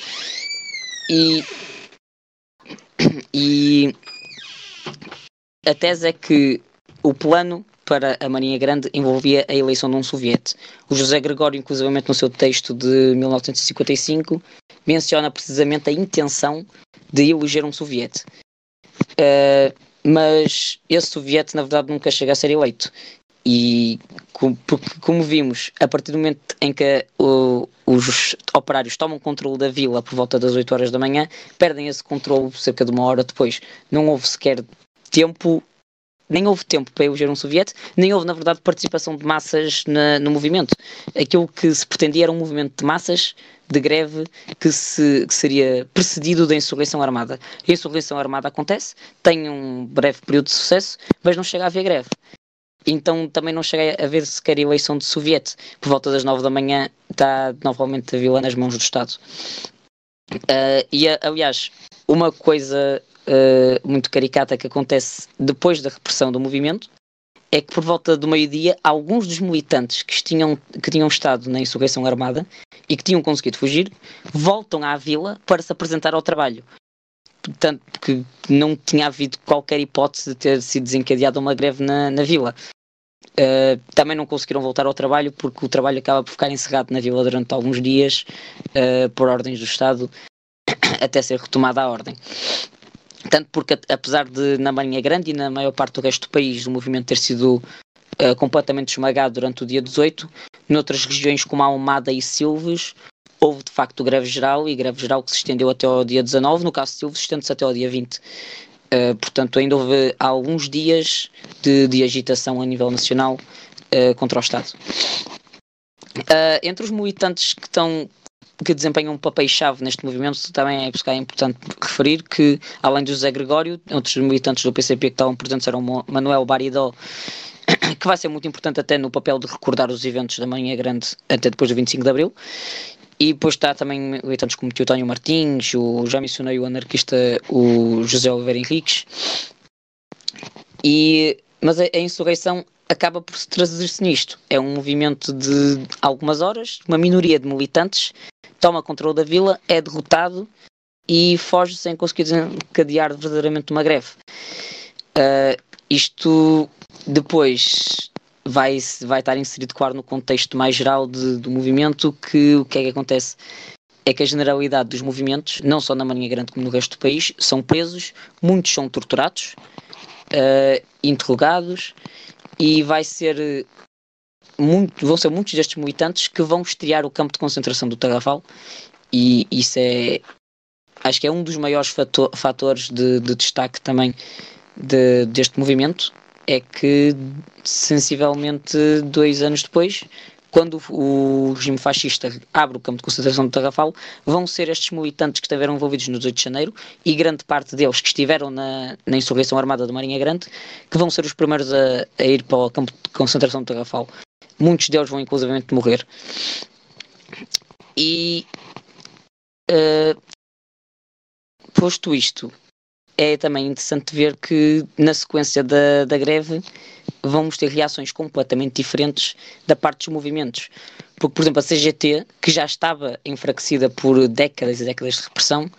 Speaker 3: e a tese é que o plano para a Marinha Grande envolvia a eleição de um soviete. O José Gregório, inclusivamente no seu texto de 1955, menciona precisamente a intenção de eleger um soviete. Mas esse soviete, na verdade, nunca chega a ser eleito. E, como vimos, a partir do momento em que os operários tomam controle da vila por volta das 8 horas da manhã, perdem esse controle cerca de 1 hora depois. Não houve sequer tempo, nem houve tempo para eleger um soviete, nem houve, na verdade, participação de massas no movimento. Aquilo que se pretendia era um movimento de massas, de greve, que seria precedido da insurreição armada. A insurreição armada acontece, tem um breve período de sucesso, mas não chega a haver greve. Então também não chega a haver sequer eleição de soviete. Por volta das 9 da manhã está novamente a vila nas mãos do Estado. Aliás, uma coisa muito caricata que acontece depois da repressão do movimento é que por volta do meio-dia alguns dos militantes que tinham estado na insurreição armada e que tinham conseguido fugir voltam à vila para se apresentar ao trabalho. Portanto, que não tinha havido qualquer hipótese de ter sido desencadeada uma greve na vila. Também não conseguiram voltar ao trabalho porque o trabalho acaba por ficar encerrado na vila durante alguns dias por ordens do Estado até ser retomada a ordem. Tanto porque, apesar de na Marinha Grande e na maior parte do resto do país o movimento ter sido completamente esmagado durante o dia 18, noutras regiões como a Almada e Silves houve de facto greve geral, e greve geral que se estendeu até ao dia 19, no caso de Silves estende-se até ao dia 20. Portanto, ainda houve alguns dias de agitação a nível nacional contra o Estado. Entre os militantes que desempenham um papel-chave neste movimento, também é importante referir que, além de José Gregório, outros militantes do PCP que estavam presentes eram Manuel Baridó, que vai ser muito importante até no papel de recordar os eventos da Marinha Grande até depois do 25 de Abril. E depois está também militantes como Teotónio Martins, já mencionei o anarquista o José Oliveira Henriques. Mas a insurreição acaba por se traduzir-se nisto. É um movimento de algumas horas, uma minoria de militantes toma controle da vila, é derrotado e foge sem conseguir desencadear verdadeiramente uma greve. Isto depois vai estar inserido, claro, no contexto mais geral do movimento, que o que é que acontece é que a generalidade dos movimentos, não só na Marinha Grande como no resto do país, são presos, muitos são torturados, interrogados, e vão ser muitos destes militantes que vão estrear o campo de concentração do Tarrafal, e isso acho que é um dos maiores fatores de destaque também deste movimento, é que sensivelmente 2 anos depois, quando o regime fascista abre o campo de concentração do Tarrafal, vão ser estes militantes que estiveram envolvidos no 18 de janeiro, e grande parte deles que estiveram na insurreição armada da Marinha Grande, que vão ser os primeiros a ir para o campo de concentração do Tarrafal. Muitos deles vão inclusivamente morrer. E posto isto, é também interessante ver que na sequência da greve vamos ter reações completamente diferentes da parte dos movimentos. Porque, por exemplo, a CGT, que já estava enfraquecida por décadas e décadas de repressão,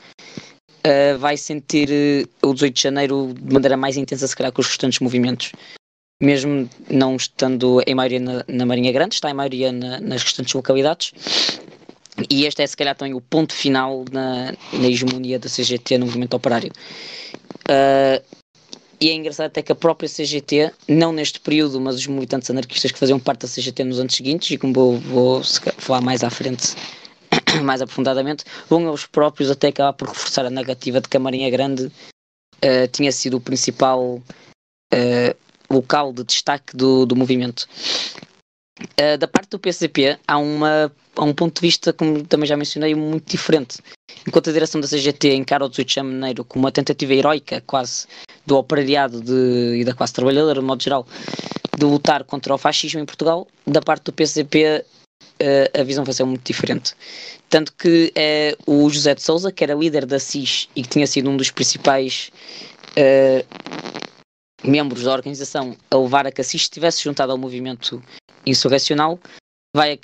Speaker 3: vai sentir o 18 de janeiro de maneira mais intensa, se calhar, que os restantes movimentos. Mesmo não estando em maioria na Marinha Grande, está em maioria nas restantes localidades. E este é, se calhar, também o ponto final na hegemonia da CGT no movimento operário. E é engraçado até que a própria CGT, não neste período, mas os militantes anarquistas que faziam parte da CGT nos anos seguintes, e como vou falar mais à frente, mais aprofundadamente, vão eles próprios até acabar por reforçar a negativa de que a Marinha Grande tinha sido o principal local de destaque do movimento. Da parte do PCP há um ponto de vista, como também já mencionei, muito diferente. Enquanto a direção da CGT encara o 18 de janeiro como uma tentativa heroica, quase, do operariado e da classe trabalhadora, de modo geral, de lutar contra o fascismo em Portugal, da parte do PCP a visão vai ser muito diferente. Tanto que o José de Sousa, que era líder da CIS e que tinha sido um dos principais membros da organização a levar a que a CIS estivesse juntado ao movimento insurrecional, vai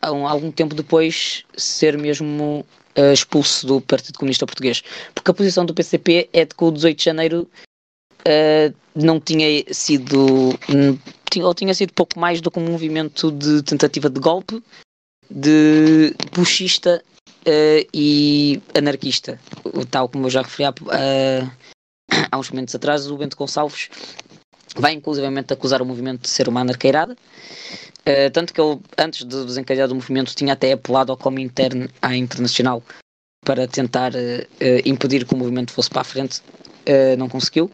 Speaker 3: algum tempo depois ser mesmo expulso do Partido Comunista Português, porque a posição do PCP é de que o 18 de janeiro não tinha sido ou tinha sido pouco mais do que um movimento de tentativa de golpe, de puxista e anarquista, tal como eu já referi há uns momentos atrás. O Bento Gonçalves vai inclusivamente acusar o movimento de ser uma anarqueirada, tanto que ele, antes de desencadear o movimento, tinha até apelado ao Comintern à Internacional para tentar impedir que o movimento fosse para a frente. Não conseguiu.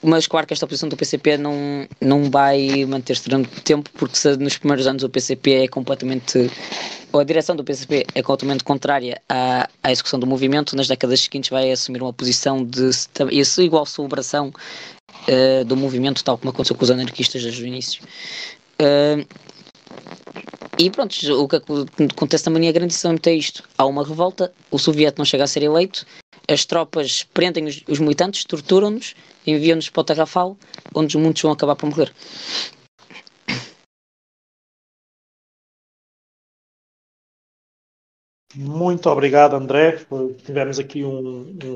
Speaker 3: Mas claro que esta posição do PCP não vai manter-se durante tempo, porque se nos primeiros anos o PCP é completamente, ou a direção do PCP é completamente contrária à execução do movimento, nas décadas seguintes vai assumir uma posição de igual celebração do movimento, tal como aconteceu com os anarquistas desde o início. E pronto, o que acontece na Marinha Grande é isto. Há uma revolta, o soviético não chega a ser eleito, as tropas prendem os militantes, torturam-nos, enviam-nos para o Tarrafal, onde muitos vão acabar por morrer.
Speaker 1: Muito obrigado, André. Tivemos aqui uma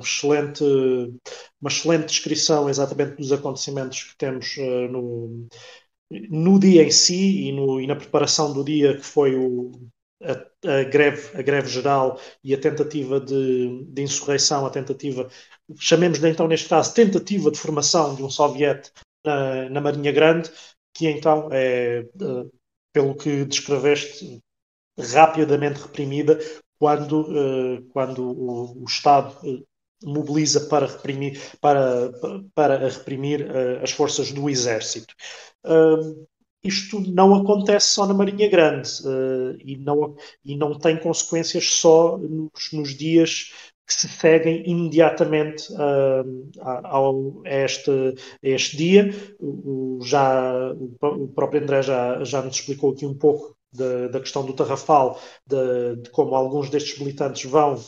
Speaker 1: excelente descrição exatamente dos acontecimentos que temos no dia em si e na preparação do dia, que foi a greve geral e a tentativa de insurreição, chamemos-lhe então neste caso tentativa de formação de um soviete na Marinha Grande, que então é, pelo que descreveste, rapidamente reprimida quando o Estado mobiliza para reprimir as forças do Exército. Isto não acontece só na Marinha Grande e não tem consequências só nos dias que se seguem imediatamente a este dia. O próprio André já nos explicou aqui um pouco da questão do Tarrafal, de como alguns destes militantes vão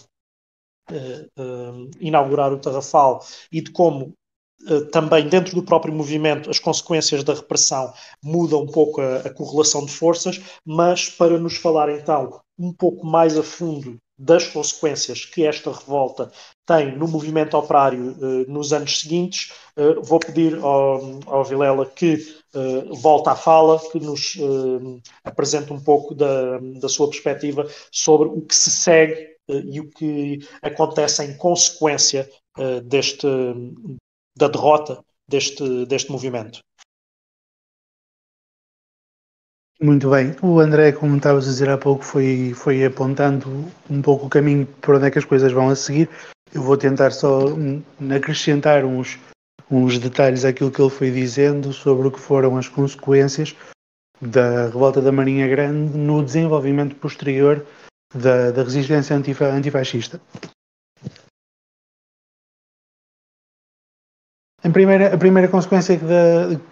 Speaker 1: inaugurar o Tarrafal e de como também dentro do próprio movimento as consequências da repressão mudam um pouco a correlação de forças, mas para nos falar então um pouco mais a fundo das consequências que esta revolta tem no movimento operário nos anos seguintes, vou pedir ao Vilela que volte à fala, que nos apresente um pouco da sua perspectiva sobre o que se segue e o que acontece em consequência da derrota deste movimento.
Speaker 2: Muito bem. O André, como estavas a dizer há pouco, foi apontando um pouco o caminho por onde é que as coisas vão a seguir. Eu vou tentar só acrescentar uns detalhes àquilo que ele foi dizendo sobre o que foram as consequências da revolta da Marinha Grande no desenvolvimento posterior da resistência antifascista. A primeira consequência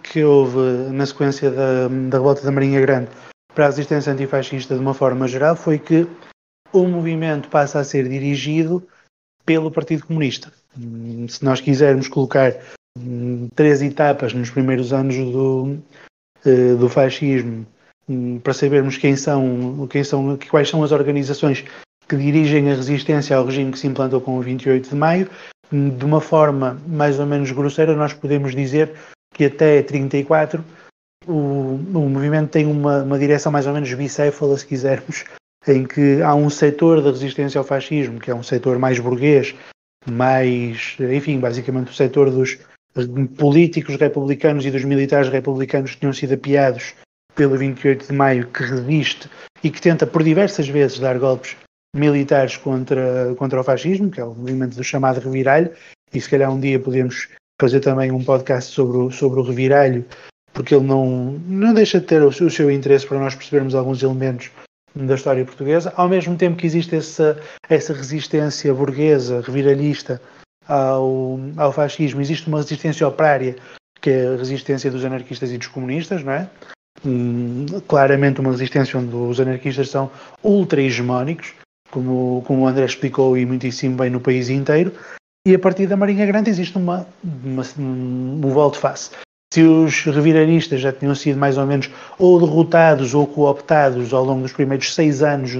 Speaker 2: que houve na sequência da revolta da Marinha Grande para a resistência antifascista de uma forma geral foi que o movimento passa a ser dirigido pelo Partido Comunista. Se nós quisermos colocar 3 etapas nos primeiros anos do fascismo, para sabermos quais são as organizações que dirigem a resistência ao regime que se implantou com o 28 de maio, de uma forma mais ou menos grosseira, nós podemos dizer que até 34 o movimento tem uma direção mais ou menos bicéfala, se quisermos, em que há um setor da resistência ao fascismo, que é um setor mais burguês, basicamente o setor dos políticos republicanos e dos militares republicanos que tinham sido apiados pelo 28 de maio, que resiste e que tenta por diversas vezes dar golpes militares contra o fascismo, que é o movimento do chamado reviralho, e se calhar um dia podemos fazer também um podcast sobre o reviralho, porque ele não deixa de ter o seu interesse para nós percebermos alguns elementos da história portuguesa, ao mesmo tempo que existe essa resistência burguesa, reviralhista ao fascismo, existe uma resistência operária, que é a resistência dos anarquistas e dos comunistas, não é? Claramente uma resistência onde os anarquistas são ultra-hegemónicos, como o André explicou e muitíssimo bem no país inteiro, e a partir da Marinha Grande existe um volte-face. Se os reviralistas já tinham sido mais ou menos ou derrotados ou cooptados ao longo dos primeiros 6 anos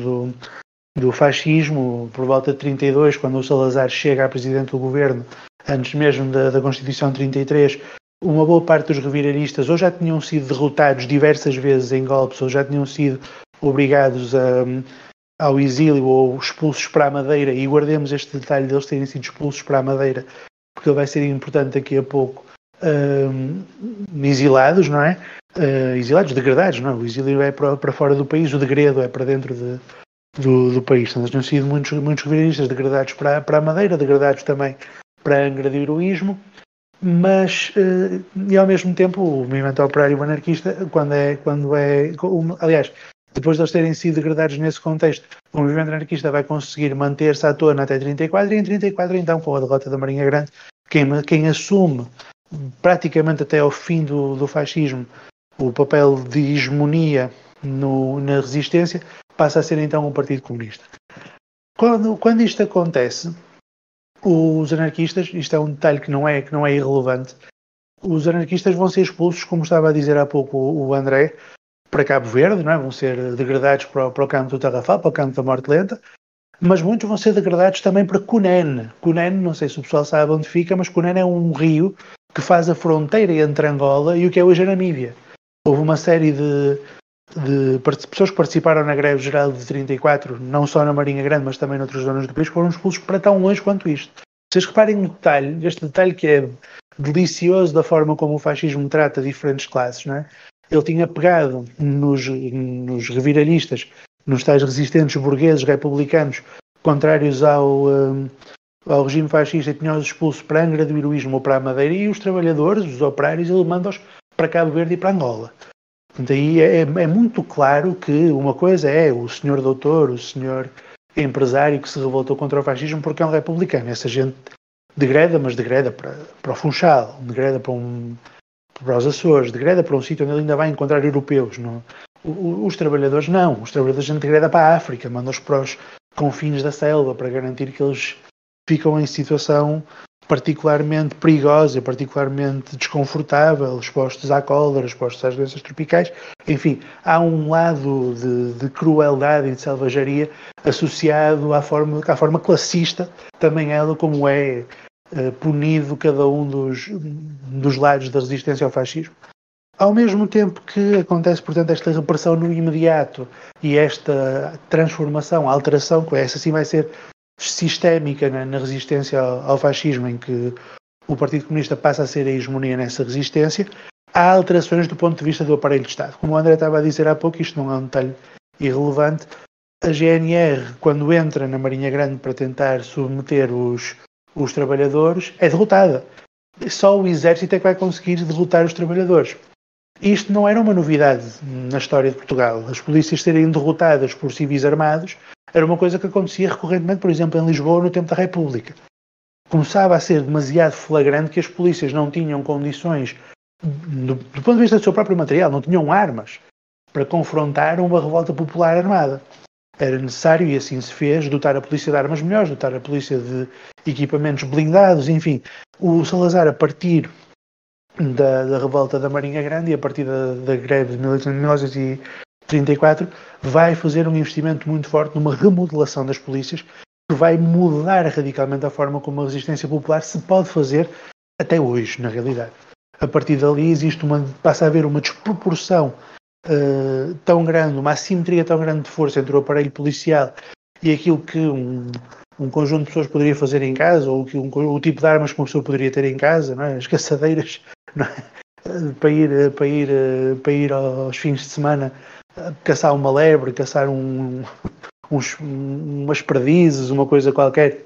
Speaker 2: do fascismo, por volta de 32, quando o Salazar chega a presidente do governo, antes mesmo da Constituição de 33, uma boa parte dos reviralistas ou já tinham sido derrotados diversas vezes em golpes, ou já tinham sido obrigados ao exílio ou expulsos para a Madeira, e guardemos este detalhe deles terem sido expulsos para a Madeira, porque ele vai ser importante daqui a pouco, exilados, não é? Exilados, degradados, não é? O exílio é para fora do país, o degredo é para dentro do país. Então, eles tinham sido muitos reviralistas degradados para a Madeira, degradados também para a Angra do Heroísmo, mas, e ao mesmo tempo, o movimento operário anarquista, aliás, depois de eles terem sido degradados nesse contexto, o movimento anarquista vai conseguir manter-se à tona até 34, e em 34, então, com a derrota da Marinha Grande, quem assume praticamente até ao fim do fascismo o papel de hegemonia na resistência, passa a ser então o Partido Comunista. Quando isto acontece, os anarquistas, isto é um detalhe que não é irrelevante, os anarquistas vão ser expulsos, como estava a dizer há pouco o André, para Cabo Verde, não é? Vão ser degradados para o campo do Tarrafal, para o campo da Morte Lenta, mas muitos vão ser degradados também para Cunene. Cunene, não sei se o pessoal sabe onde fica, mas Cunene é um rio que faz a fronteira entre Angola e o que é hoje a Namíbia. Houve uma série de pessoas que participaram na greve geral de 34, não só na Marinha Grande, mas também noutras zonas do país, que foram expulsos para tão longe quanto isto. Vocês reparem no detalhe, este detalhe que é delicioso da forma como o fascismo trata diferentes classes, não é? Ele tinha pegado nos reviralistas, nos tais resistentes burgueses republicanos, contrários ao regime fascista, e tinha-os expulsos para a Angra do Heroísmo ou para a Madeira, e os trabalhadores, os operários, ele manda-os para Cabo Verde e para Angola. Portanto, aí é muito claro que uma coisa é o senhor doutor, o senhor empresário que se revoltou contra o fascismo porque é um republicano. Essa gente degreda, mas degreda para o Funchal, degreda para os Açores, degreda para um sítio onde ele ainda vai encontrar europeus. Não? Os trabalhadores não. Os trabalhadores a gente degreda para a África, manda-os para os confins da selva para garantir que eles ficam em situação particularmente perigosa, particularmente desconfortável, expostos à cólera, expostos às doenças tropicais. Enfim, há um lado de crueldade e de selvageria associado à forma classista, também ela, como é punido cada um dos lados da resistência ao fascismo. Ao mesmo tempo que acontece, portanto, esta repressão no imediato e esta transformação, alteração, que essa sim vai ser sistémica na resistência ao fascismo, em que o Partido Comunista passa a ser a hegemonia nessa resistência, há alterações do ponto de vista do aparelho de Estado. Como o André estava a dizer há pouco, isto não é um detalhe irrelevante, a GNR, quando entra na Marinha Grande para tentar submeter os trabalhadores, é derrotada. Só o exército é que vai conseguir derrotar os trabalhadores. Isto não era uma novidade na história de Portugal. As polícias serem derrotadas por civis armados era uma coisa que acontecia recorrentemente, por exemplo, em Lisboa, no tempo da República. Começava a ser demasiado flagrante que as polícias não tinham condições, do ponto de vista do seu próprio material, não tinham armas para confrontar uma revolta popular armada. era necessário, e assim se fez, dotar a polícia de armas melhores, dotar a polícia de equipamentos blindados, enfim. O Salazar, a partir da revolta da Marinha Grande e a partir da greve de 1934, vai fazer um investimento muito forte numa remodelação das polícias, que vai mudar radicalmente a forma como a resistência popular se pode fazer até hoje, na realidade. A partir dali passa a haver uma desproporção tão grande, uma assimetria tão grande de força entre o aparelho policial e aquilo que um conjunto de pessoas poderia fazer em casa, ou o tipo de armas que uma pessoa poderia ter em casa, não é? As caçadeiras, não é? Para ir aos fins de semana caçar uma lebre, caçar umas perdizes, uma coisa qualquer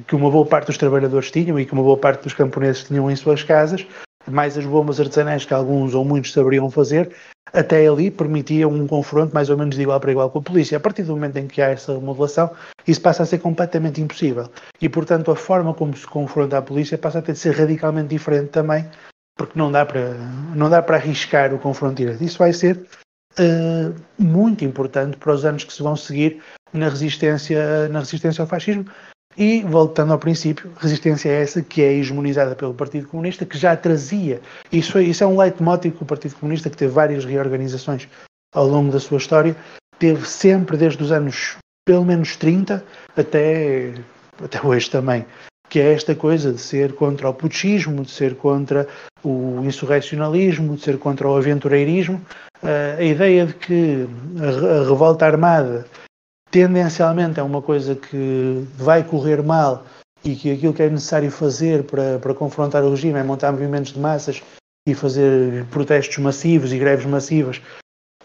Speaker 2: que uma boa parte dos trabalhadores tinham e que uma boa parte dos camponeses tinham em suas casas, mais as bombas artesanais que alguns ou muitos saberiam fazer, até ali permitia um confronto mais ou menos de igual para igual com a polícia. A partir do momento em que há essa remodelação, isso passa a ser completamente impossível. E, portanto, a forma como se confronta a polícia passa a ter de ser radicalmente diferente também, porque não dá para arriscar o confronto direto. Isso vai ser muito importante para os anos que se vão seguir na resistência ao fascismo. E, voltando ao princípio, resistência é essa que é hegemonizada pelo Partido Comunista, que já trazia, isso é um leitmotiv que o Partido Comunista, que teve várias reorganizações ao longo da sua história, teve sempre desde os anos, pelo menos 30, até hoje também, que é esta coisa de ser contra o putschismo, de ser contra o insurrecionalismo, de ser contra o aventureirismo, a ideia de que a revolta armada tendencialmente é uma coisa que vai correr mal e que aquilo que é necessário fazer para confrontar o regime é montar movimentos de massas e fazer protestos massivos e greves massivas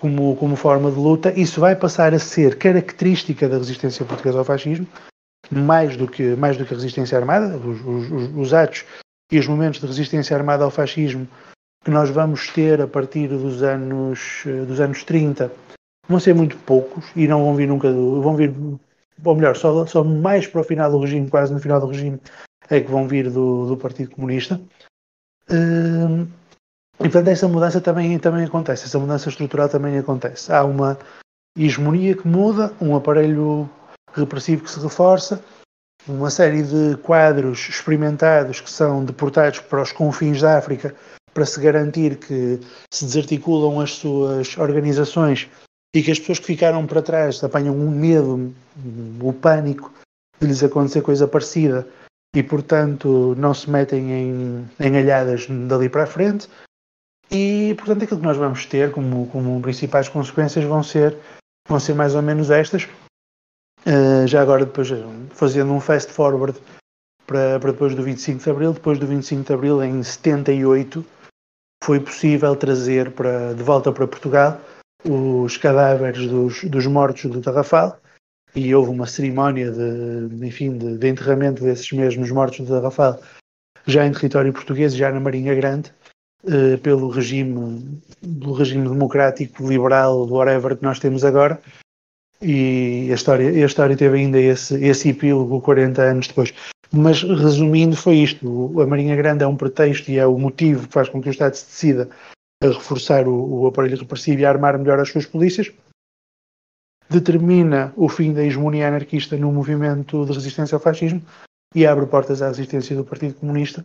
Speaker 2: como forma de luta. Isso vai passar a ser característica da resistência portuguesa ao fascismo, mais do que a resistência armada. Os atos e os momentos de resistência armada ao fascismo que nós vamos ter a partir dos anos 30 vão ser muito poucos e não vão vir nunca, ou melhor, só mais para o final do regime, quase no final do regime, é que vão vir do Partido Comunista. E, portanto, essa mudança também acontece, essa mudança estrutural também acontece. Há uma hegemonia que muda, um aparelho repressivo que se reforça, uma série de quadros experimentados que são deportados para os confins da África para se garantir que se desarticulam as suas organizações e que as pessoas que ficaram para trás apanham um medo, o pânico de lhes acontecer coisa parecida e, portanto, não se metem em alhadas dali para a frente. E, portanto, aquilo que nós vamos ter como principais consequências vão ser mais ou menos estas. Já agora, depois, fazendo um fast forward para depois do 25 de Abril, depois do 25 de Abril, em 78, foi possível trazer de volta para Portugal os cadáveres dos mortos do Tarrafal, e houve uma cerimónia de enterramento desses mesmos mortos do Tarrafal, já em território português, já na Marinha Grande, pelo regime democrático, liberal, whatever que nós temos agora. E a história teve ainda esse epílogo 40 anos depois. Mas, resumindo, foi isto. A Marinha Grande é um pretexto e é o motivo que faz com que o Estado se decida a reforçar o aparelho repressivo e a armar melhor as suas polícias. Determina o fim da hegemonia anarquista no movimento de resistência ao fascismo e abre portas à resistência do Partido Comunista,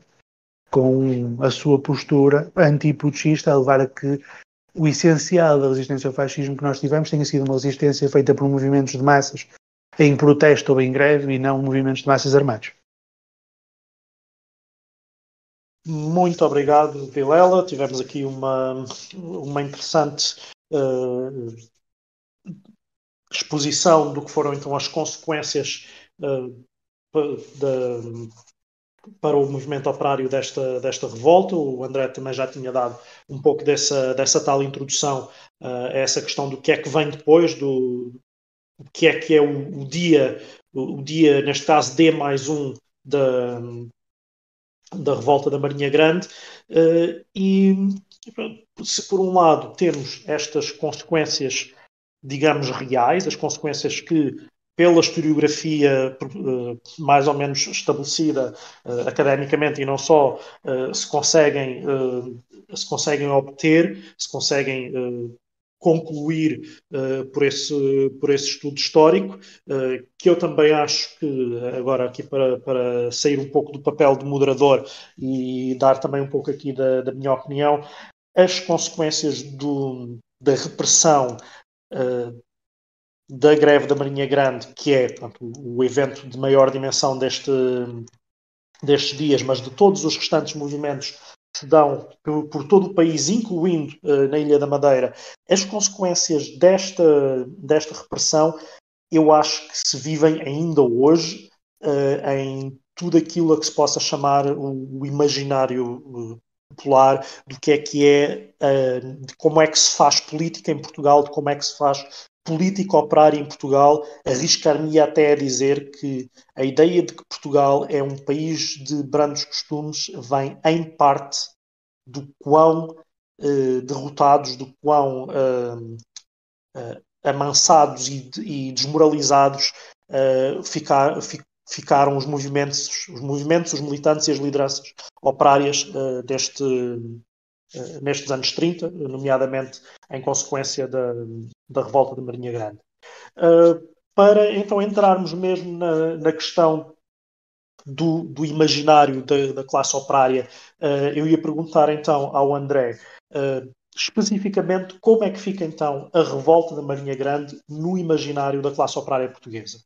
Speaker 2: com a sua postura anti-putschista, a levar a que o essencial da resistência ao fascismo que nós tivemos tenha sido uma resistência feita por movimentos de massas em protesto ou em greve e não movimentos de massas armados.
Speaker 1: Muito obrigado, Vilela. Tivemos aqui uma interessante exposição do que foram então as consequências para o movimento operário desta revolta. O André também já tinha dado um pouco dessa tal introdução a essa questão do que é que vem depois, do que é o dia, neste caso, D+1 da revolta da Marinha Grande. E se por um lado temos estas consequências, digamos, reais, as consequências que, pela historiografia mais ou menos estabelecida academicamente e não só, se conseguem obter, se conseguem concluir por esse estudo histórico, que eu também acho que, agora aqui para sair um pouco do papel de moderador e dar também um pouco aqui da minha opinião, as consequências da repressão da greve da Marinha Grande, que é, portanto, o evento de maior dimensão destes dias, mas de todos os restantes movimentos que se dão por todo o país, incluindo na Ilha da Madeira, as consequências desta repressão, eu acho que se vivem ainda hoje em tudo aquilo a que se possa chamar o imaginário popular do que é de como é que se faz política em Portugal, de como é que se faz política operária em Portugal. Arriscar-me até a dizer que a ideia de que Portugal é um país de brandos costumes vem em parte do quão derrotados, do quão amansados e desmoralizados ficaram os movimentos, os militantes e as lideranças operárias nestes anos 30, nomeadamente em consequência da revolta de Marinha Grande. Para então entrarmos mesmo na questão do imaginário da classe operária, eu ia perguntar então ao André, especificamente, como é que fica então a revolta da Marinha Grande no imaginário da classe operária portuguesa?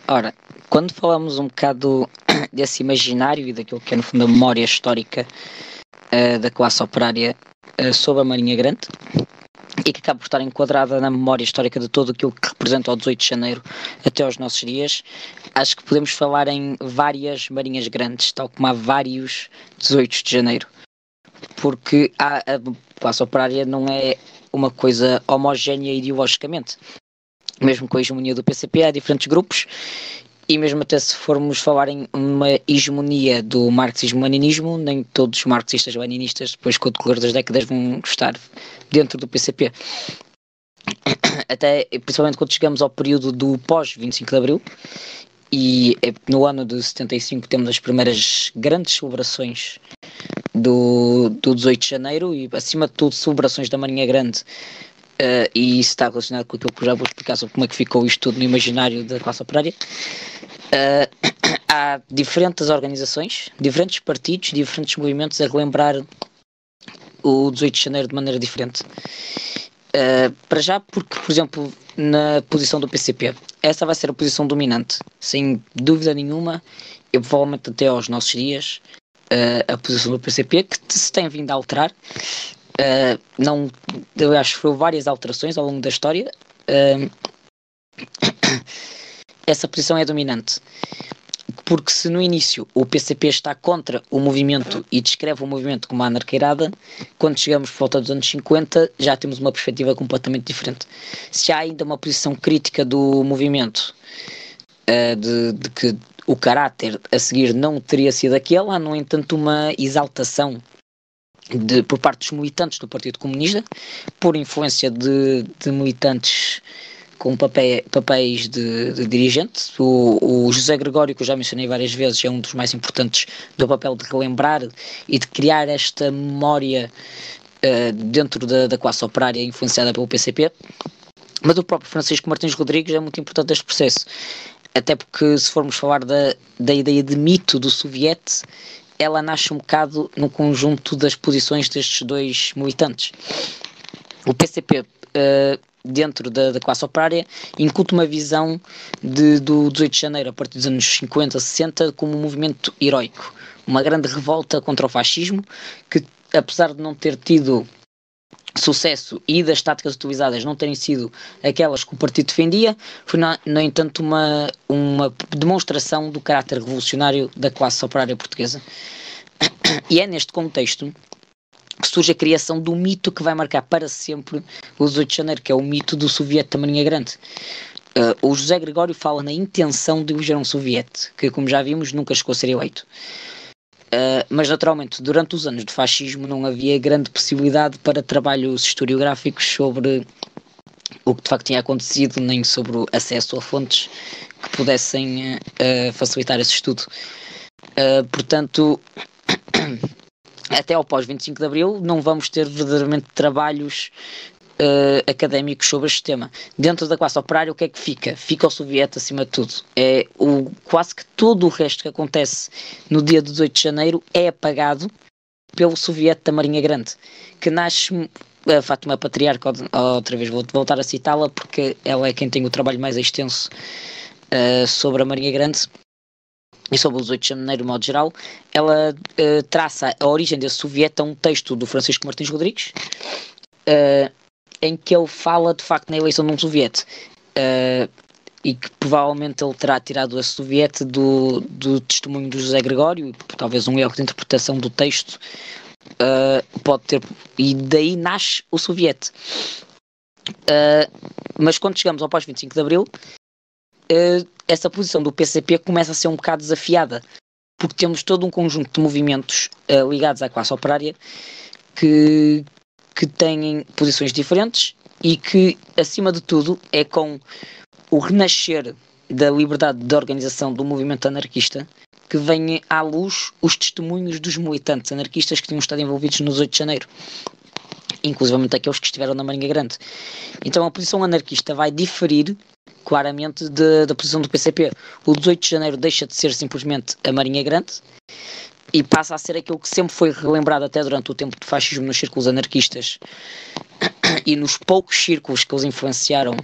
Speaker 3: Ora, quando falamos um bocado desse imaginário e daquilo que é no fundo a memória histórica da classe operária sobre a Marinha Grande, e que acaba por estar enquadrada na memória histórica de todo aquilo que representa o 18 de Janeiro até aos nossos dias, acho que podemos falar em várias Marinhas Grandes, tal como há vários 18 de Janeiro, porque a classe operária não é uma coisa homogénea ideologicamente. Mesmo com a hegemonia do PCP, há diferentes grupos, e mesmo até se formos falar em uma hegemonia do marxismo-leninismo, nem todos os marxistas-leninistas, depois com o decorrer das décadas, vão estar dentro do PCP. Até, principalmente quando chegamos ao período do pós-25 de Abril, e no ano de 75 temos as primeiras grandes celebrações do 18 de Janeiro, e acima de tudo celebrações da Marinha Grande. E isso está relacionado com aquilo que eu já vou explicar sobre como é que ficou isto tudo no imaginário da classe operária. Há diferentes organizações, diferentes partidos, diferentes movimentos a relembrar o 18 de Janeiro de maneira diferente. Para já porque, por exemplo, na posição do PCP, essa vai ser a posição dominante, sem dúvida nenhuma, e provavelmente até aos nossos dias, a posição do PCP, que se tem vindo a alterar. Eu acho que foram várias alterações ao longo da história. Essa posição é dominante, porque se no início o PCP está contra o movimento e descreve o movimento como uma anarqueirada, quando chegamos por volta dos anos 50 já temos uma perspectiva completamente diferente. Se há ainda uma posição crítica do movimento, de que o caráter a seguir não teria sido aquele, há no entanto uma exaltação por parte dos militantes do Partido Comunista, por influência de militantes com papéis de dirigente. O José Gregório, que eu já mencionei várias vezes, é um dos mais importantes do papel de relembrar e de criar esta memória dentro da classe operária influenciada pelo PCP. Mas o próprio Francisco Martins Rodrigues é muito importante neste processo, até porque se formos falar da ideia de mito do soviete, ela nasce um bocado no conjunto das posições destes dois militantes. O PCP, dentro da classe operária, incute uma visão do 18 de Janeiro, a partir dos anos 50, 60, como um movimento heroico. Uma grande revolta contra o fascismo, que apesar de não ter tido sucesso e das táticas utilizadas não terem sido aquelas que o partido defendia, foi no entanto uma demonstração do caráter revolucionário da classe operária portuguesa. E é neste contexto que surge a criação do mito que vai marcar para sempre o 18 de Janeiro, que é o mito do soviete da Marinha Grande. O José Gregório fala na intenção de eleger um soviete, que como já vimos nunca chegou a ser eleito. Mas naturalmente durante os anos de fascismo não havia grande possibilidade para trabalhos historiográficos sobre o que de facto tinha acontecido, nem sobre o acesso a fontes que pudessem facilitar esse estudo. Portanto, até ao pós-25 de Abril não vamos ter verdadeiramente trabalhos académicos sobre este tema. Dentro da classe operária, o que é que fica? Fica o soviete acima de tudo. Quase que todo o resto que acontece no dia 18 de janeiro é apagado pelo soviete da Marinha Grande, que nasce... A Fátima Patriarca, outra vez vou voltar a citá-la, porque ela é quem tem o trabalho mais extenso sobre a Marinha Grande e sobre o 18 de janeiro, de modo geral. Ela traça a origem desse soviete a um texto do Francisco Martins Rodrigues, em que ele fala de facto na eleição de um soviete, e que provavelmente ele terá tirado esse soviete do testemunho do José Gregório, talvez um erro de interpretação do texto. Pode ter, e daí nasce o soviete. Mas quando chegamos ao pós-25 de Abril, essa posição do PCP começa a ser um bocado desafiada, porque temos todo um conjunto de movimentos ligados à classe operária que têm posições diferentes e que, acima de tudo, é com o renascer da liberdade de organização do movimento anarquista que vêm à luz os testemunhos dos militantes anarquistas que tinham estado envolvidos no 18 de janeiro, inclusivamente aqueles que estiveram na Marinha Grande. Então a posição anarquista vai diferir claramente da posição do PCP. O 18 de janeiro deixa de ser simplesmente a Marinha Grande e passa a ser aquilo que sempre foi relembrado até durante o tempo do fascismo nos círculos anarquistas e nos poucos círculos que os influenciaram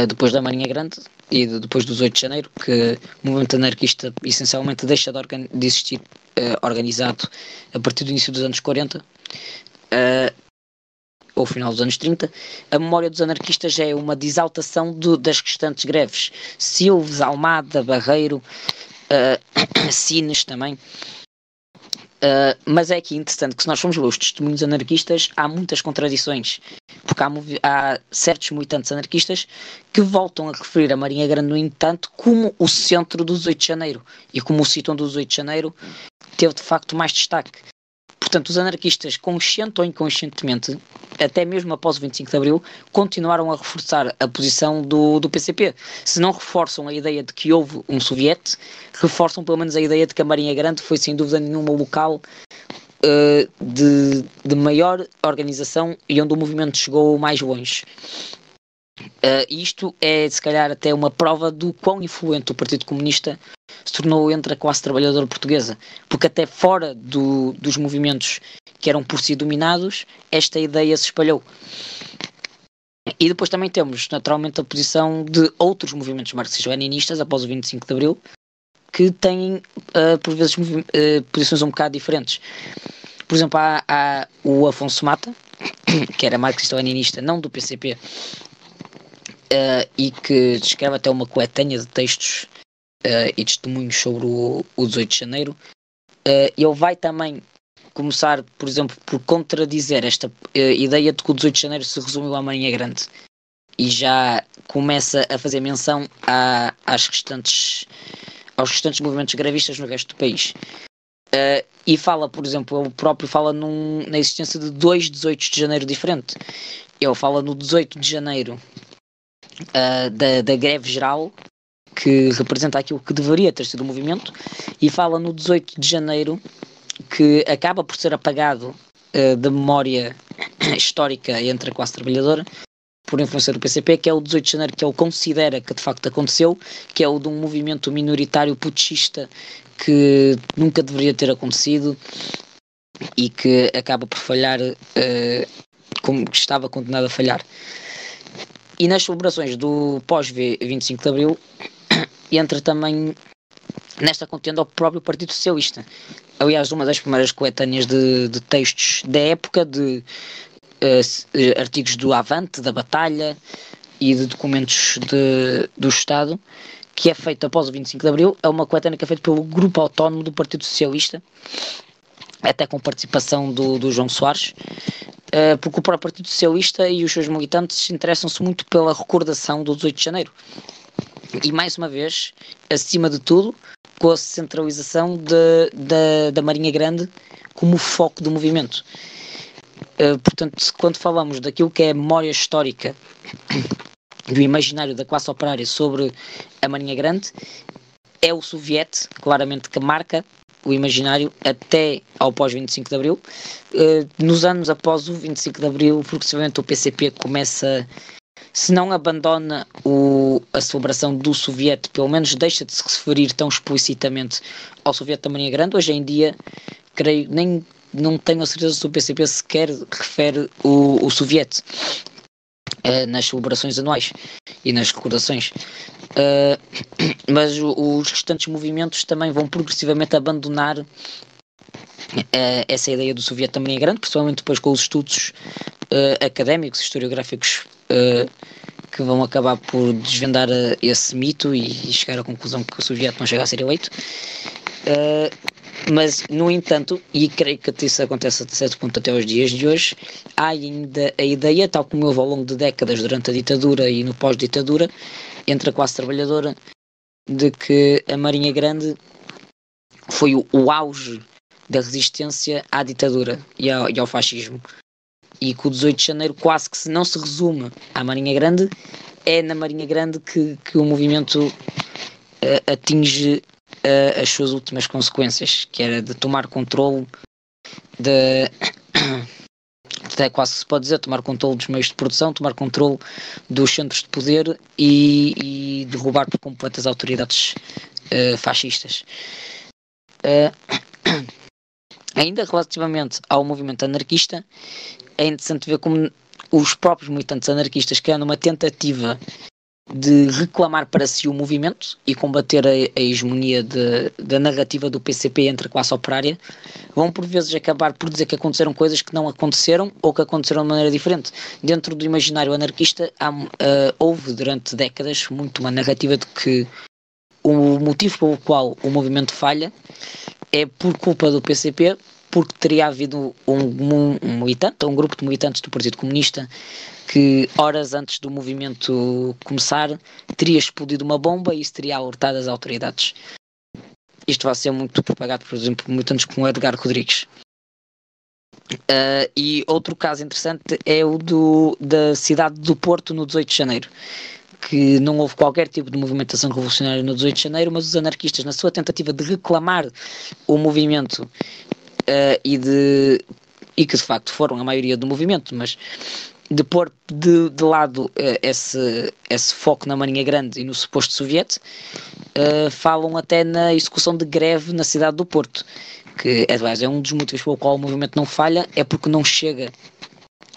Speaker 3: depois da Marinha Grande e depois do 18 de janeiro, que o movimento anarquista essencialmente deixa de existir organizado a partir do início dos anos 40 ou final dos anos 30. A memória dos anarquistas já é uma desaltação das restantes greves. Silves, Almada, Barreiro, Sines também. Mas é aqui interessante que, se nós formos ver os testemunhos anarquistas, há muitas contradições, porque há certos militantes anarquistas que voltam a referir a Marinha Grande, no entanto, como o centro do 18 de janeiro, e como o sítio onde o 18 de janeiro teve de facto mais destaque. Portanto, os anarquistas, consciente ou inconscientemente, até mesmo após o 25 de Abril, continuaram a reforçar a posição do PCP. Se não reforçam a ideia de que houve um soviete, reforçam pelo menos a ideia de que a Marinha Grande foi sem dúvida nenhuma o local de maior organização e onde o movimento chegou mais longe. Isto é, se calhar, até uma prova do quão influente o Partido Comunista se tornou entre a classe trabalhadora portuguesa, porque até fora dos movimentos que eram por si dominados, esta ideia se espalhou. E depois também temos, naturalmente, a posição de outros movimentos marxistas-leninistas após o 25 de Abril, que têm, por vezes, posições um bocado diferentes. Por exemplo, há o Afonso Mata, que era marxista-leninista, não do PCP, e que escreve até uma coletânea de textos e testemunhos sobre o 18 de janeiro. Ele vai também começar, por exemplo, por contradizer esta ideia de que o 18 de janeiro se resumiu à Marinha Grande, e já começa a fazer menção aos restantes movimentos gravistas no resto do país. E fala, por exemplo, ele próprio fala na existência de 2 18 de janeiro diferentes. Ele fala no 18 de janeiro da greve geral, que representa aquilo que deveria ter sido o movimento, e fala no 18 de janeiro, que acaba por ser apagado da memória histórica entre a classe trabalhadora, por influência do PCP, que é o 18 de janeiro que ele considera que de facto aconteceu, que é o de um movimento minoritário putschista que nunca deveria ter acontecido e que acaba por falhar como estava condenado a falhar. E nas celebrações do pós-25 de Abril entra também nesta contenda o próprio Partido Socialista. Aliás, uma das primeiras coletâneas de textos da época, de artigos do Avante, da Batalha e de documentos do Estado, que é feita após o 25 de Abril, é uma coletânea que é feita pelo Grupo Autónomo do Partido Socialista, até com participação do João Soares, porque o próprio Partido Socialista e os seus militantes interessam-se muito pela recordação do 18 de janeiro. E, mais uma vez, acima de tudo, com a centralização da Marinha Grande como foco do movimento. Portanto, quando falamos daquilo que é a memória histórica do imaginário da classe operária sobre a Marinha Grande, é o soviete, claramente, que marca o imaginário até ao pós-25 de Abril. Nos anos após o 25 de Abril, progressivamente o PCP começa, se não abandona a celebração do Soviete, pelo menos deixa de se referir tão explicitamente ao Soviete da Marinha Grande. Hoje em dia, creio, não tenho a certeza se o PCP sequer refere o Soviete nas celebrações anuais e nas recordações. Mas os restantes movimentos também vão progressivamente abandonar essa ideia do Soviete da Marinha Grande, principalmente depois com os estudos académicos, historiográficos, que vão acabar por desvendar esse mito e chegar à conclusão que o Soviete não chega a ser eleito. Mas, no entanto, e creio que isso acontece a certo ponto até aos dias de hoje, há ainda a ideia, tal como houve ao longo de décadas durante a ditadura e no pós-ditadura, entre a classe trabalhadora, de que a Marinha Grande foi o auge da resistência à ditadura e ao fascismo. E que o 18 de Janeiro quase que não se resume à Marinha Grande, é na Marinha Grande que o movimento atinge as suas últimas consequências, que era de tomar controle até quase se pode dizer, tomar controle dos meios de produção, tomar controle dos centros de poder e derrubar por completo as autoridades fascistas. Ainda relativamente ao movimento anarquista, é interessante ver como os próprios militantes anarquistas, criando uma tentativa de reclamar para si o movimento e combater a hegemonia da narrativa do PCP entre a classe operária, vão por vezes acabar por dizer que aconteceram coisas que não aconteceram ou que aconteceram de maneira diferente. Dentro do imaginário anarquista houve durante décadas muito uma narrativa de que o motivo pelo qual o movimento falha é por culpa do PCP, porque teria havido um militante, ou um grupo de militantes do Partido Comunista que, horas antes do movimento começar, teria explodido uma bomba e isso teria alertado as autoridades. Isto vai ser muito propagado, por exemplo, por militantes como Edgar Rodrigues. E outro caso interessante é o da cidade do Porto no 18 de Janeiro, que não houve qualquer tipo de movimentação revolucionária no 18 de Janeiro, mas os anarquistas, na sua tentativa de reclamar o movimento e que de facto foram a maioria do movimento, mas de pôr de lado esse foco na Marinha Grande e no suposto soviete, falam até na execução de greve na cidade do Porto, que aliás é um dos motivos pelo qual o movimento não falha, é porque não chega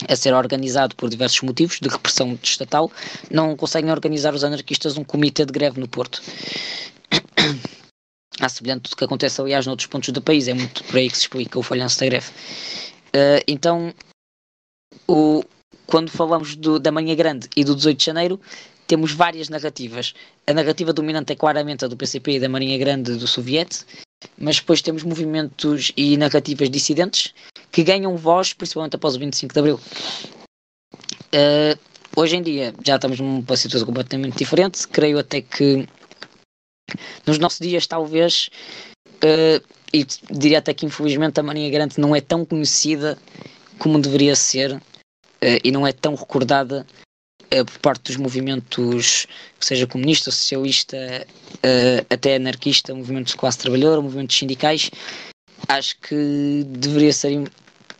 Speaker 3: a ser organizado por diversos motivos de repressão estatal, não conseguem organizar os anarquistas um comitê de greve no Porto. À semelhança do que acontece, aliás, noutros pontos do país, é muito por aí que se explica o falhanço da greve. Então, quando falamos da Marinha Grande e do 18 de Janeiro, temos várias narrativas. A narrativa dominante é claramente a do PCP e da Marinha Grande do Soviete, mas depois temos movimentos e narrativas dissidentes que ganham voz, principalmente após o 25 de Abril. Hoje em dia já estamos numa situação completamente diferente. Creio até que nos nossos dias, talvez, e diria até que infelizmente a Marinha Grande não é tão conhecida como deveria ser e não é tão recordada por parte dos movimentos, seja comunista, socialista, até anarquista, movimentos de classe trabalhadora, movimentos sindicais. Acho que deveria ser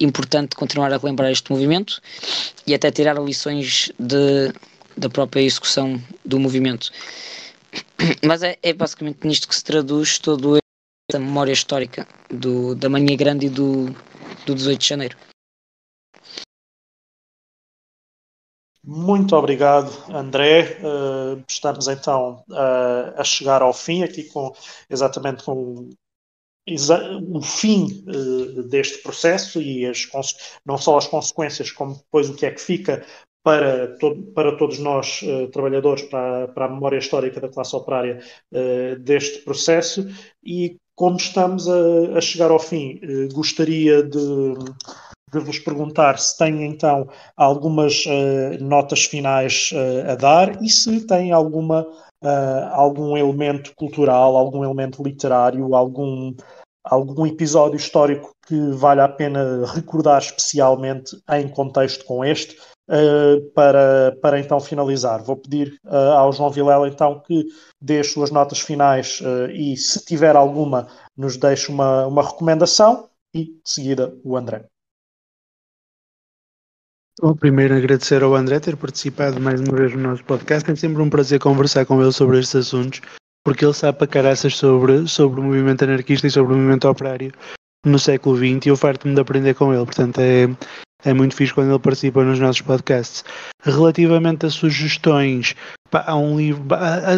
Speaker 3: importante continuar a relembrar este movimento e até tirar lições da própria execução do movimento. Mas é basicamente nisto que se traduz toda essa memória histórica da Marinha Grande e do 18 de Janeiro.
Speaker 1: Muito obrigado, André. Estamos então a chegar ao fim aqui exatamente com o fim deste processo e não só as consequências, como depois o que é que fica para todos nós, trabalhadores, para a memória histórica da classe operária deste processo. E como estamos a chegar ao fim, gostaria de vos perguntar se têm então algumas notas finais a dar e se têm algum elemento cultural, algum elemento literário, algum algum episódio histórico que vale a pena recordar especialmente em contexto com este, para então finalizar. Vou pedir ao João Vilela então que dê as suas notas finais e, se tiver alguma, nos deixe uma recomendação e, de seguida, o André.
Speaker 2: Bom, primeiro agradecer ao André ter participado mais uma vez no nosso podcast. É sempre um prazer conversar com ele sobre estes assuntos, porque ele sabe para caraças sobre o movimento anarquista e sobre o movimento operário no século XX, e eu farto-me de aprender com ele. Portanto, é muito fixe quando ele participa nos nossos podcasts. Relativamente a sugestões, há um livro...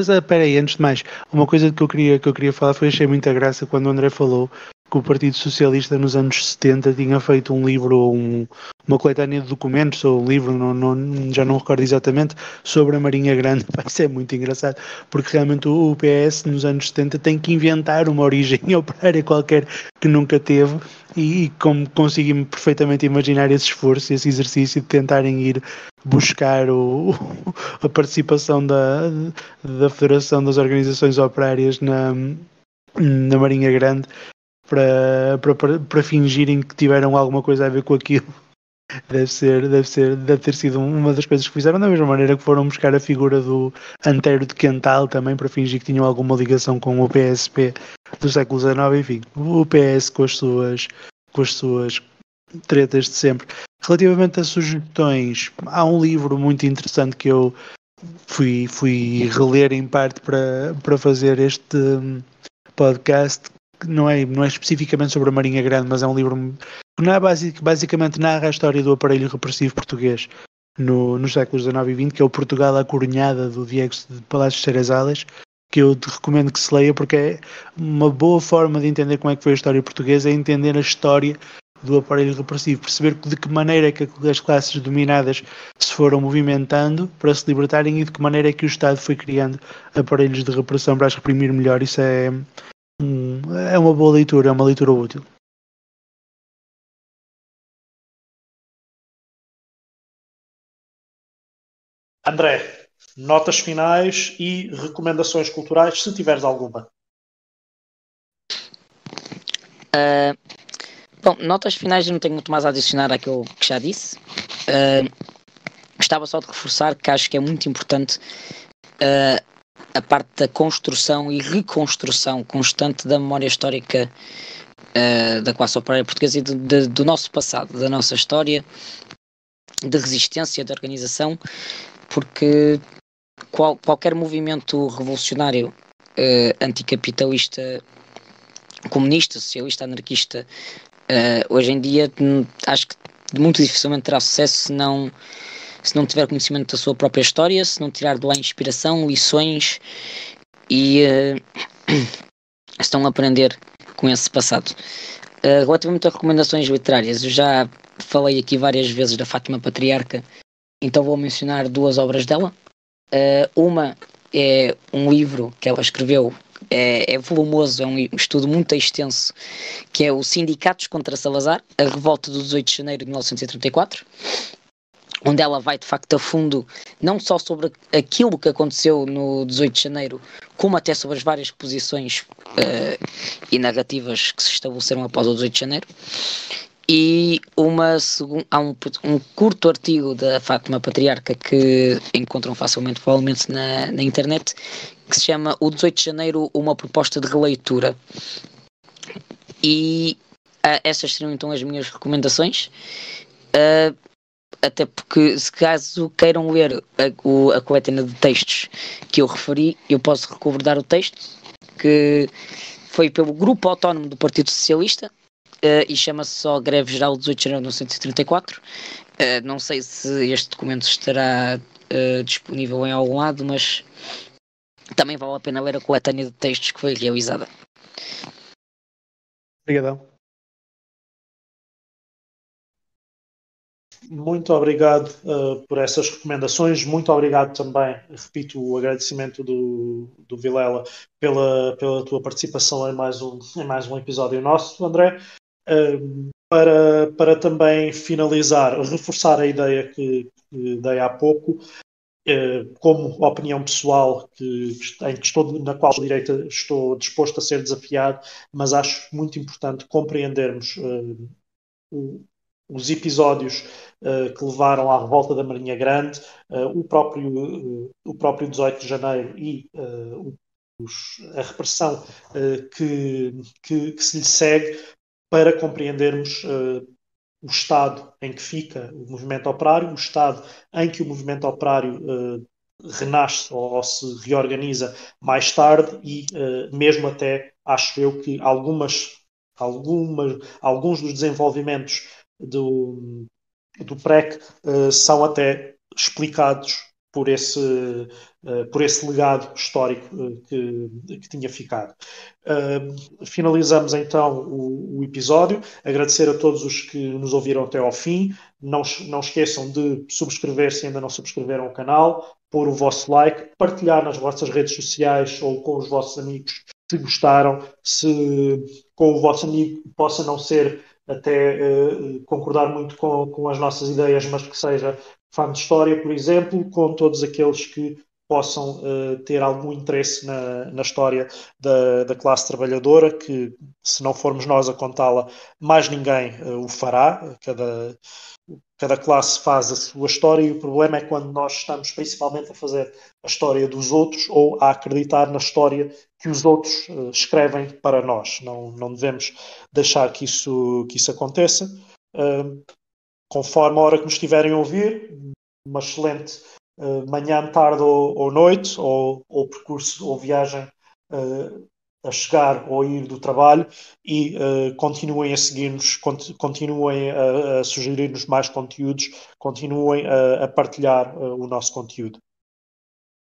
Speaker 2: Espera aí, antes de mais, uma coisa que eu queria falar foi, achei muita graça quando o André falou que o Partido Socialista nos anos 70 tinha feito um livro ou uma coletânea de documentos, ou um livro, já não recordo exatamente, sobre a Marinha Grande. Isso é muito engraçado, porque realmente o PS nos anos 70 tem que inventar uma origem operária qualquer que nunca teve, e como consegui perfeitamente imaginar esse esforço, esse exercício de tentarem ir buscar a participação da Federação das Organizações Operárias na Marinha Grande, para fingirem que tiveram alguma coisa a ver com aquilo. Deve ter sido uma das coisas que fizeram, da mesma maneira que foram buscar a figura do Antero de Quental também, para fingir que tinham alguma ligação com o PSP do século XIX. Enfim, o PS com as suas tretas de sempre. Relativamente a sugestões, há um livro muito interessante que eu fui reler em parte para fazer este podcast, que não é especificamente sobre a Marinha Grande, mas é um livro que basicamente narra a história do aparelho repressivo português nos séculos XIX e XX, que é o Portugal à Coronhada, do Diego de Palácios Cerezalas, que eu te recomendo que se leia, porque é uma boa forma de entender como é que foi a história portuguesa, é entender a história do aparelho repressivo, perceber de que maneira é que as classes dominadas se foram movimentando para se libertarem, e de que maneira é que o Estado foi criando aparelhos de repressão para as reprimir melhor. Isso é uma boa leitura, é uma leitura útil.
Speaker 1: André, notas finais e recomendações culturais, se tiveres alguma.
Speaker 3: Bom, notas finais, eu não tenho muito mais a adicionar àquilo que já disse. Gostava só de reforçar que acho que é muito importante a parte da construção e reconstrução constante da memória histórica da classe operária portuguesa e do nosso passado, da nossa história, de resistência, de organização, porque qualquer movimento revolucionário, anticapitalista, comunista, socialista, anarquista, hoje em dia acho que muito dificilmente terá sucesso se não tiver conhecimento da sua própria história, se não tirar de lá inspiração, lições e se não aprender com esse passado. Relativamente a recomendações literárias, eu já falei aqui várias vezes da Fátima Patriarca, então vou mencionar duas obras dela. Uma é um livro que ela escreveu, é volumoso, é um estudo muito extenso, que é o Sindicatos contra Salazar, a revolta do 18 de janeiro de 1934, onde ela vai de facto a fundo, não só sobre aquilo que aconteceu no 18 de janeiro, como até sobre as várias posições e narrativas que se estabeleceram após o 18 de janeiro. E há um curto artigo da Fátima Patriarca que encontram facilmente, provavelmente, na internet, que se chama O 18 de Janeiro, uma proposta de releitura. E essas seriam então as minhas recomendações. Até porque, se caso queiram ler a coletânea de textos que eu referi, eu posso recordar o texto, que foi pelo Grupo Autónomo do Partido Socialista, e chama-se só Greve Geral 18 de janeiro de 1934. Não sei se este documento estará disponível em algum lado, mas também vale a pena ler a coletânea de textos que foi realizada.
Speaker 2: Obrigadão.
Speaker 1: Muito obrigado por essas recomendações. Muito obrigado também, repito, o agradecimento do Vilela pela tua participação em mais um episódio nosso, André. Para também finalizar, reforçar a ideia que dei há pouco, como opinião pessoal na qual estou disposto a ser desafiado, mas acho muito importante compreendermos os episódios que levaram à revolta da Marinha Grande, o próprio 18 de janeiro e a repressão que se lhe segue, para compreendermos o estado em que fica o movimento operário, o estado em que o movimento operário renasce ou se reorganiza mais tarde e mesmo até, acho eu, que alguns dos desenvolvimentos do PREC são até explicados por esse legado histórico que tinha ficado. Finalizamos então o episódio. Agradecer a todos os que nos ouviram até ao fim. Não esqueçam de subscrever se ainda não subscreveram o canal, pôr o vosso like, partilhar nas vossas redes sociais ou com os vossos amigos se gostaram, se com o vosso amigo possa não ser até concordar muito com as nossas ideias, mas que seja fã de história, por exemplo, com todos aqueles que possam ter algum interesse na história da classe trabalhadora, que se não formos nós a contá-la, mais ninguém o fará. Cada classe faz a sua história, e o problema é quando nós estamos principalmente a fazer a história dos outros ou a acreditar na história que os outros escrevem para nós. Não devemos deixar que isso aconteça. Conforme a hora que nos estiverem a ouvir, uma excelente manhã, tarde ou noite, ou percurso ou viagem a chegar ou a ir do trabalho, e continuem a seguir-nos, continuem a sugerir-nos mais conteúdos, continuem a partilhar o nosso conteúdo.